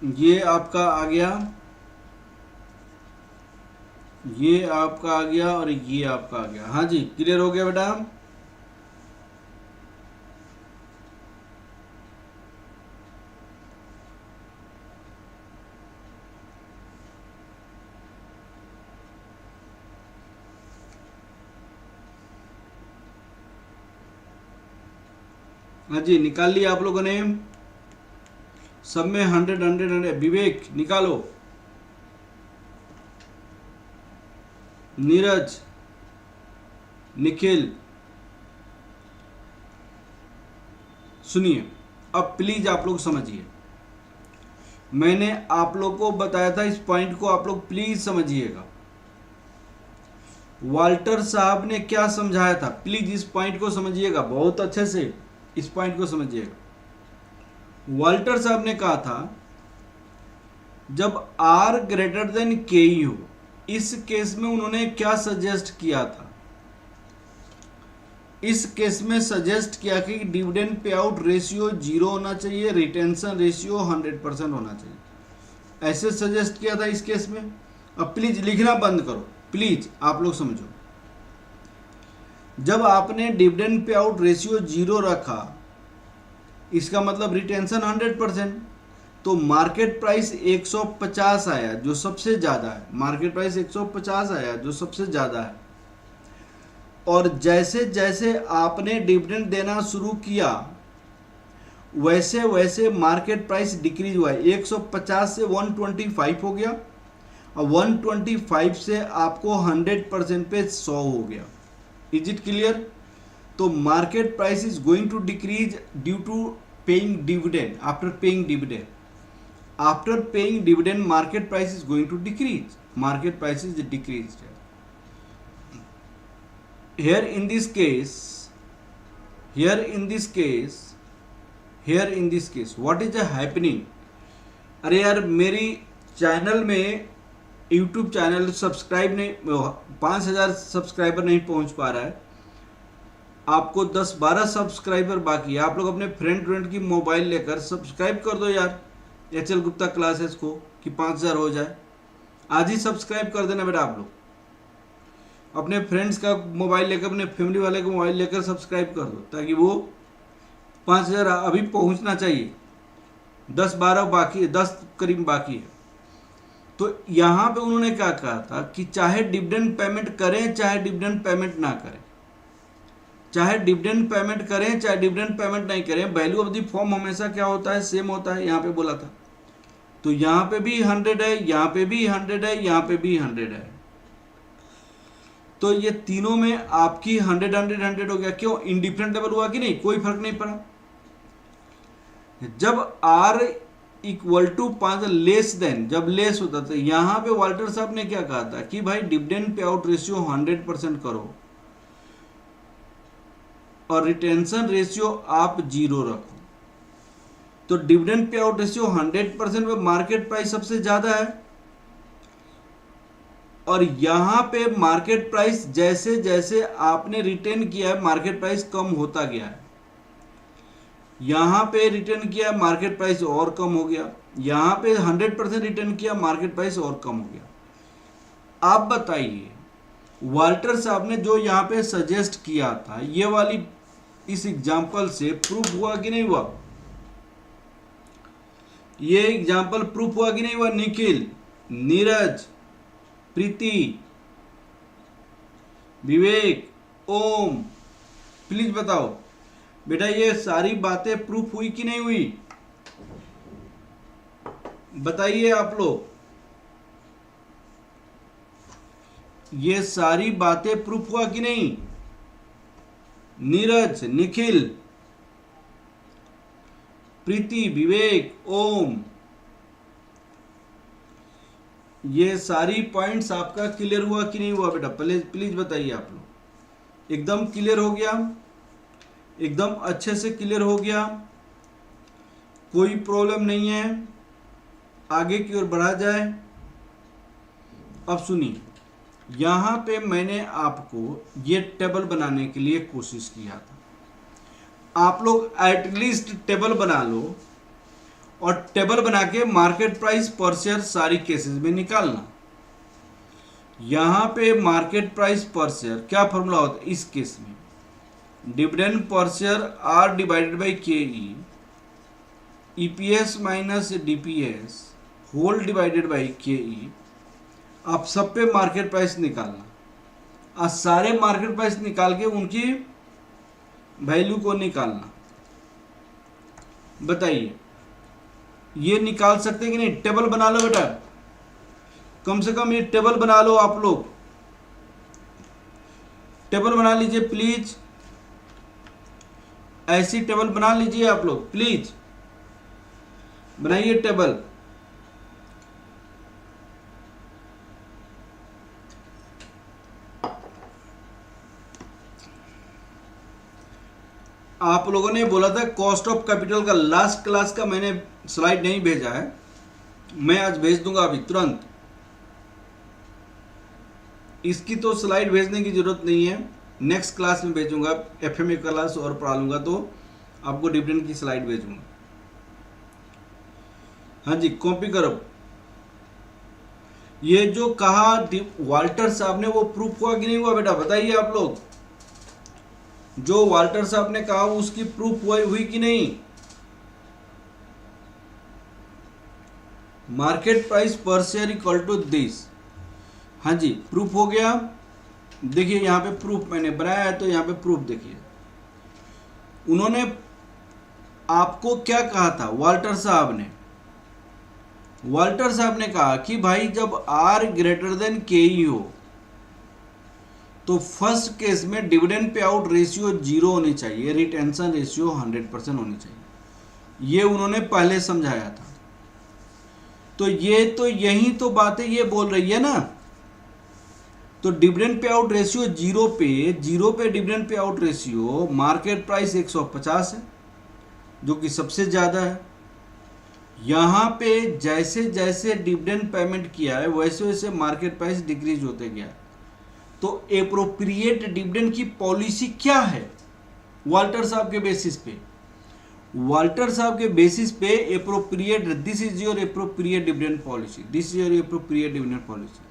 ये आपका आ गया, ये आपका आ गया और ये आपका आ गया। हाँ जी, क्लियर हो गया बेटा। हाँ जी, निकाल लिया आप लोगों ने। सब में 100 100 100। विवेक निकालो, नीरज, निखिल। सुनिए, अब प्लीज आप लोग समझिए, मैंने आप लोग को बताया था, इस पॉइंट को आप लोग प्लीज समझिएगा। वाल्टर साहब ने क्या समझाया था, प्लीज इस पॉइंट को समझिएगा बहुत अच्छे से, इस पॉइंट को समझिएगा। वाल्टर साहब ने कहा था जब R ग्रेटर देन KE हो, इस केस में उन्होंने क्या सजेस्ट किया था, इस केस में सजेस्ट किया कि डिविडेंड पे आउट रेशियो 0 होना चाहिए, रिटेंशन रेशियो 100% होना चाहिए, ऐसे सजेस्ट किया था इस केस में। अब प्लीज लिखना बंद करो, प्लीज आप लोग समझो। जब आपने डिविडेंड पे आउट रेशियो 0 रखा, इसका मतलब रिटेंशन 100%, तो मार्केट प्राइस 150 आया जो सबसे ज्यादा है, मार्केट प्राइस 150 आया जो सबसे ज्यादा है। और जैसे जैसे आपने डिविडेंड देना शुरू किया वैसे वैसे मार्केट प्राइस डिक्रीज हुआ, 150 से 125 हो गया, और 125 से आपको 100% पे 100 हो गया। Is it clear? तो market price is going to decrease due to paying dividend. After paying dividend, after paying dividend market price is going to decrease, market price is decrease. Here in this case, what is the happening? अरे यार, मेरी channel में, YouTube channel subscribe नहीं, 5000 subscriber नहीं पहुंच पा रहा है, आपको 10-12 सब्सक्राइबर बाकी है। आप लोग अपने फ्रेंड की मोबाइल लेकर सब्सक्राइब कर दो यार HL गुप्ता क्लासेस को, कि 5000 हो जाए। आज ही सब्सक्राइब कर देना बेटा, आप लोग अपने फ्रेंड्स का मोबाइल लेकर, अपने फैमिली वाले का मोबाइल लेकर सब्सक्राइब कर दो, ताकि वो 5000 अभी पहुंचना चाहिए, 10-12 बाकी है, 10 करीब बाकी है। तो यहाँ पे उन्होंने क्या कहा था कि चाहे डिविडेंड पेमेंट करें चाहे डिविडेंड पेमेंट ना करें, चाहे डिविडेंड पेमेंट करें चाहे डिविडेंड पेमेंट नहीं करें, वैल्यू ऑफ द फॉर्म हमेशा क्या होता है, सेम होता है। यहाँ पे बोला था, तो यहाँ पे भी 100 है, यहाँ पे भी 100 है, यहाँ पे भी 100 है, तो ये तीनों में आपकी 100 100 100 हो गया। क्यों? इंडिफरेंट लेवल हुआ कि नहीं, कोई फर्क नहीं पड़ा। जब R equal to 5 less than, जब लेस होता था, यहां पे वाल्टर साहब ने क्या कहा था कि भाई डिविडेंड पे आउट रेशियो 100% करो और रिटेंशन रेशियो आप 0 रखो। तो डिविडेंड पे आउट रेशियो 100% में मार्केट प्राइस सबसे ज्यादा है, और यहां पे मार्केट प्राइस जैसे जैसे आपने रिटेन किया है मार्केट प्राइस कम होता गया है। यहां पे रिटर्न किया मार्केट प्राइस और कम हो गया, यहां पे 100% रिटर्न किया मार्केट प्राइस और कम हो गया। आप बताइए, वाल्टर साहब ने जो यहां पे सजेस्ट किया था, ये वाली इस एग्जांपल से प्रूफ हुआ कि नहीं हुआ? ये एग्जांपल प्रूफ हुआ कि नहीं हुआ? निखिल, नीरज, प्रीति, विवेक, ओम, प्लीज बताओ बेटा, ये सारी बातें प्रूफ हुई कि नहीं हुई? बताइए आप लोग, ये सारी बातें प्रूफ हुआ कि नहीं? नीरज, निखिल, प्रीति, विवेक, ओम, ये सारी पॉइंट्स आपका क्लियर हुआ कि नहीं हुआ बेटा? प्लीज बताइए आप लोग। एकदम क्लियर हो गया? एकदम अच्छे से क्लियर हो गया? कोई प्रॉब्लम नहीं है? आगे की ओर बढ़ा जाए। अब सुनिए, यहां पे मैंने आपको ये टेबल बनाने के लिए कोशिश किया था। आप लोग एटलीस्ट टेबल बना लो, और टेबल बना के मार्केट प्राइस पर शेयर सारी केसेस में निकालना। यहां पे मार्केट प्राइस पर शेयर क्या फॉर्मूला होता है इस केस में? Dividend per share R divided by KE, EPS minus DPS whole divided by KE। आप सब पे मार्केट प्राइस निकालना, और सारे मार्केट प्राइस निकाल के उनकी वैल्यू को निकालना। बताइए, ये निकाल सकते कि नहीं? टेबल बना लो बेटा, कम से कम ये टेबल बना लो आप लोग, टेबल बना लीजिए प्लीज, ऐसी टेबल बना लीजिए आप लोग, प्लीज बनाइए टेबल। आप लोगों ने बोला था कॉस्ट ऑफ कैपिटल का, लास्ट क्लास का मैंने स्लाइड नहीं भेजा है, मैं आज भेज दूंगा अभी तुरंत। इसकी तो स्लाइड भेजने की जरूरत नहीं है, नेक्स्ट क्लास में भेजूंगा, एफएमए क्लास और पढ़ा लूंगा तो आपको डिविडेंड की स्लाइड भेजूंगा। हाँ जी, कॉपी करो। ये जो कहा वाल्टर साहब ने, वो प्रूफ हुआ कि नहीं हुआ बेटा, बताइए आप लोग। जो वाल्टर साहब ने कहा उसकी प्रूफ हुई कि नहीं? Market price per share equal to this. हाँ जी, प्रूफ हो गया। देखिए यहाँ पे प्रूफ मैंने बनाया है, तो यहाँ पे प्रूफ देखिए। उन्होंने आपको क्या कहा था वाल्टर साहब ने? वाल्टर साहब ने कहा कि भाई जब R ग्रेटर देन KE हो तो फर्स्ट केस में डिविडेंड पे आउट रेशियो 0 होनी चाहिए, रिटेंशन रेशियो 100% होनी चाहिए। ये उन्होंने पहले समझाया था। तो यही तो बातें ये बोल रही है ना। तो डिविडेंड पे आउट रेशियो 0 पे dividend pay out ratio, market price 150 है जो कि सबसे ज्यादा है। यहां पे जैसे जैसे डिविडेंड पेमेंट किया है वैसे वैसे मार्केट प्राइस डिक्रीज होते गया। तो एप्रोप्रिएट डिविडेंड की पॉलिसी क्या है वाल्टर साहब के बेसिस पे? वाल्टर साहब के बेसिस पे appropriate, this is your appropriate dividend policy, this is your appropriate dividend policy.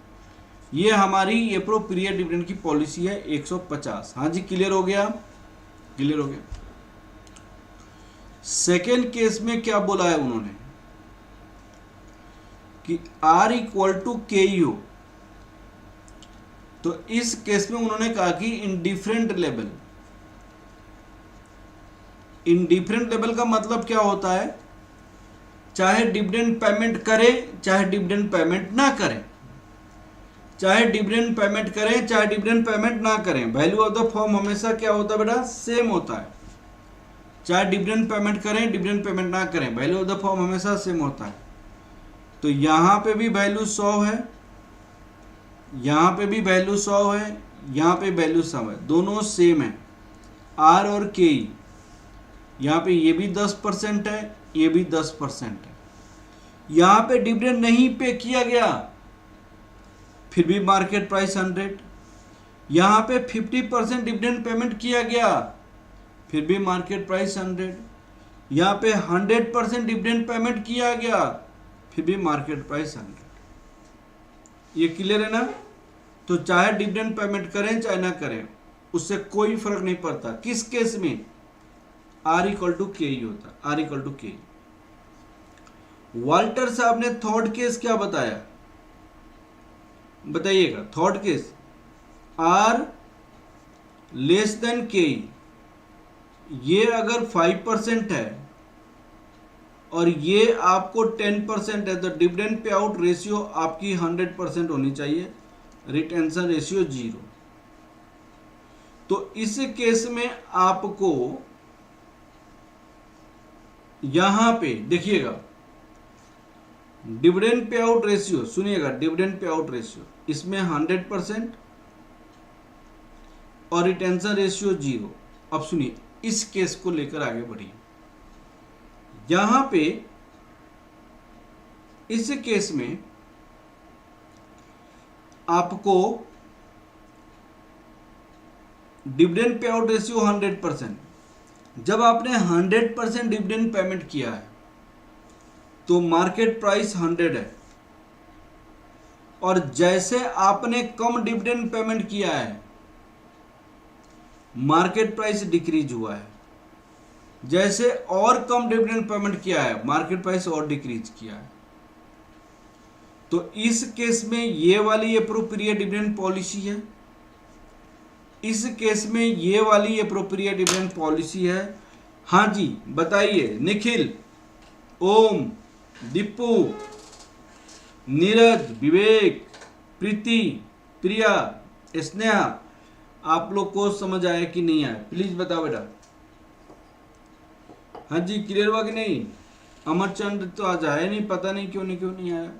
ये हमारी एप्रोप्रिएट डिविडेंड की पॉलिसी है 150। हाँ जी, क्लियर हो गया? क्लियर हो गया। सेकेंड केस में क्या बोला है उन्होंने कि R इक्वल टू KE हो। तो इस केस में उन्होंने कहा कि इंडिफरेंट लेवल। इंडिफरेंट लेवल का मतलब क्या होता है? चाहे डिविडेंड पेमेंट करे चाहे डिविडेंड पेमेंट ना करें, चाहे डिविडेंड पेमेंट करें चाहे डिविडेंड पेमेंट ना करें, वैल्यू ऑफ द फर्म हमेशा क्या होता है बेटा? सेम होता है। चाहे डिविडेंड पेमेंट करें डिविडेंड पेमेंट ना करें, वैल्यू ऑफ द फर्म हमेशा सेम होता है। तो यहां पे भी वैल्यू 100 है, यहां पे भी वैल्यू 100 है, यहां पे वैल्यू 100 है, दोनों सेम है R और KE। यहां पे ये भी 10% है, ये भी 10% है। यहां पे डिविडेंड नहीं पे किया गया फिर भी मार्केट प्राइस 100। यहां पे 50% डिविडेंड पेमेंट किया गया फिर भी मार्केट प्राइस 100। यहां पे 100% डिविडेंड पेमेंट किया गया फिर भी मार्केट प्राइस 100। ये क्लियर है ना? तो चाहे डिविडेंड पेमेंट करें चाहे ना करें, उससे कोई फर्क नहीं पड़ता। किस केस में? R इक्वल टू KE होता, R equal to KE। Walter साहब ने थर्ड केस क्या बताया, बताइएगा? Third case R less than KE, ये अगर 5% है और ये आपको 10% है तो डिविडेंड पे आउट रेशियो आपकी 100% होनी चाहिए, रिटेंशन रेशियो 0। तो इस केस में आपको यहां पे देखिएगा डिविडेंड पे आउट रेशियो, सुनिएगा, डिविडेंड पे आउट रेशियो इसमें 100% और रिटेंशन रेशियो 0। अब सुनिए, इस केस को लेकर आगे बढ़िए। यहां पे इस केस में आपको डिविडेंड पे आउट रेशियो 100%। जब आपने 100% डिविडेंड पेमेंट किया है तो मार्केट प्राइस 100 है, और जैसे आपने कम डिविडेंड पेमेंट किया है मार्केट प्राइस डिक्रीज हुआ है, जैसे और कम डिविडेंड पेमेंट किया है मार्केट प्राइस और डिक्रीज किया है। तो इस केस में ये वाली एप्रोप्रिएट डिविडेंड पॉलिसी है, इस केस में ये वाली एप्रोप्रिएट डिविडेंड पॉलिसी है। हाँ जी बताइए निखिल, ओम, दीपू, नीरज, विवेक, प्रीति, प्रिया, स्नेहा, आप लोग को समझ आया कि नहीं आया? प्लीज बताओ बेटा। हाँ जी, क्लियर हुआ कि नहीं? अमरचंद तो आज आया नहीं, पता नहीं क्यों नहीं आया।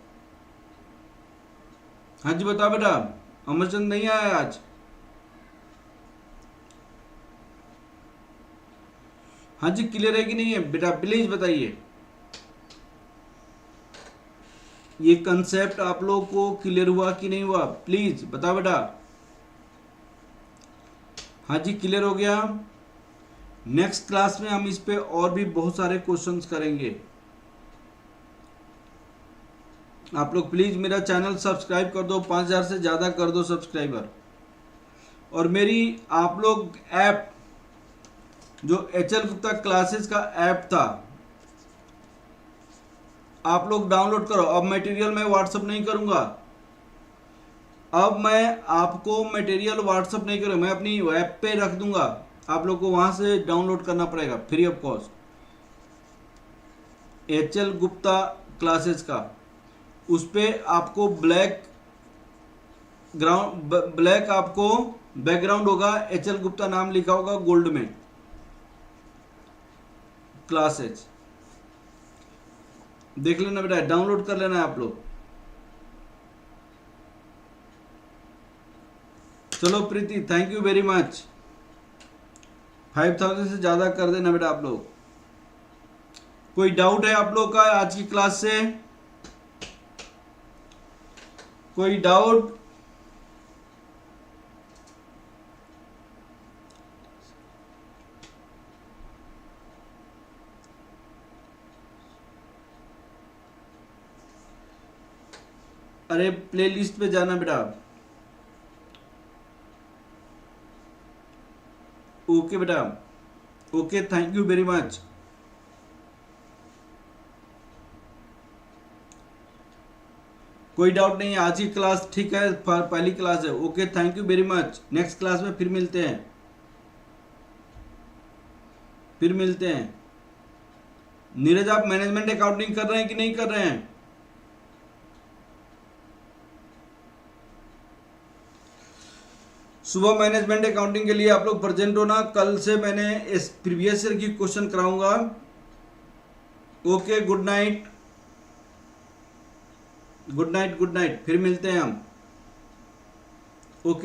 हाँ जी बताओ बेटा, अमरचंद नहीं आया आज? हाँ जी, क्लियर है कि नहीं है बेटा? प्लीज बताइए। ये कंसेप्ट आप लोगों को क्लियर हुआ कि नहीं हुआ? प्लीज बताओ बेटा। हाँ जी, क्लियर हो गया। नेक्स्ट क्लास में हम इस पे और भी बहुत सारे क्वेश्चंस करेंगे। आप लोग प्लीज मेरा चैनल सब्सक्राइब कर दो, 5000 से ज्यादा कर दो सब्सक्राइबर। और मेरी आप लोग ऐप, जो HL गुप्ता क्लासेस का ऐप था, आप लोग डाउनलोड करो। अब मटेरियल मैं व्हाट्सअप नहीं करूंगा। अब मैं आपको मटेरियल व्हाट्सअप नहीं करूंगा, मैं अपनी ऐप पे रख दूंगा। आप लोग को वहां से डाउनलोड करना पड़ेगा free of cost. HL Gupta classes का, उस पे आपको ब्लैक आपको बैकग्राउंड होगा, HL गुप्ता नाम लिखा होगा गोल्ड में, क्लासेस। देख लेना बेटा, डाउनलोड कर लेना है आप लोग। चलो प्रीति, थैंक यू वेरी मच। 5000 से ज्यादा कर देना बेटा आप लोग। कोई डाउट है आप लोग का आज की क्लास से? कोई डाउट? अरे प्लेलिस्ट पे जाना बेटा। ओके बेटा, okay, thank you very much. कोई डाउट नहीं है, आज की क्लास ठीक है, पहली क्लास है। Okay, thank you very much. Next class में फिर मिलते हैं, नीरज, आप मैनेजमेंट अकाउंटिंग कर रहे हैं कि नहीं कर रहे हैं? सुबह मैनेजमेंट अकाउंटिंग के लिए आप लोग प्रेजेंट होना। कल से मैंने इस प्रीवियस ईयर की क्वेश्चन कराऊंगा। Okay, good night, good night, good night, फिर मिलते हैं हम। ओके।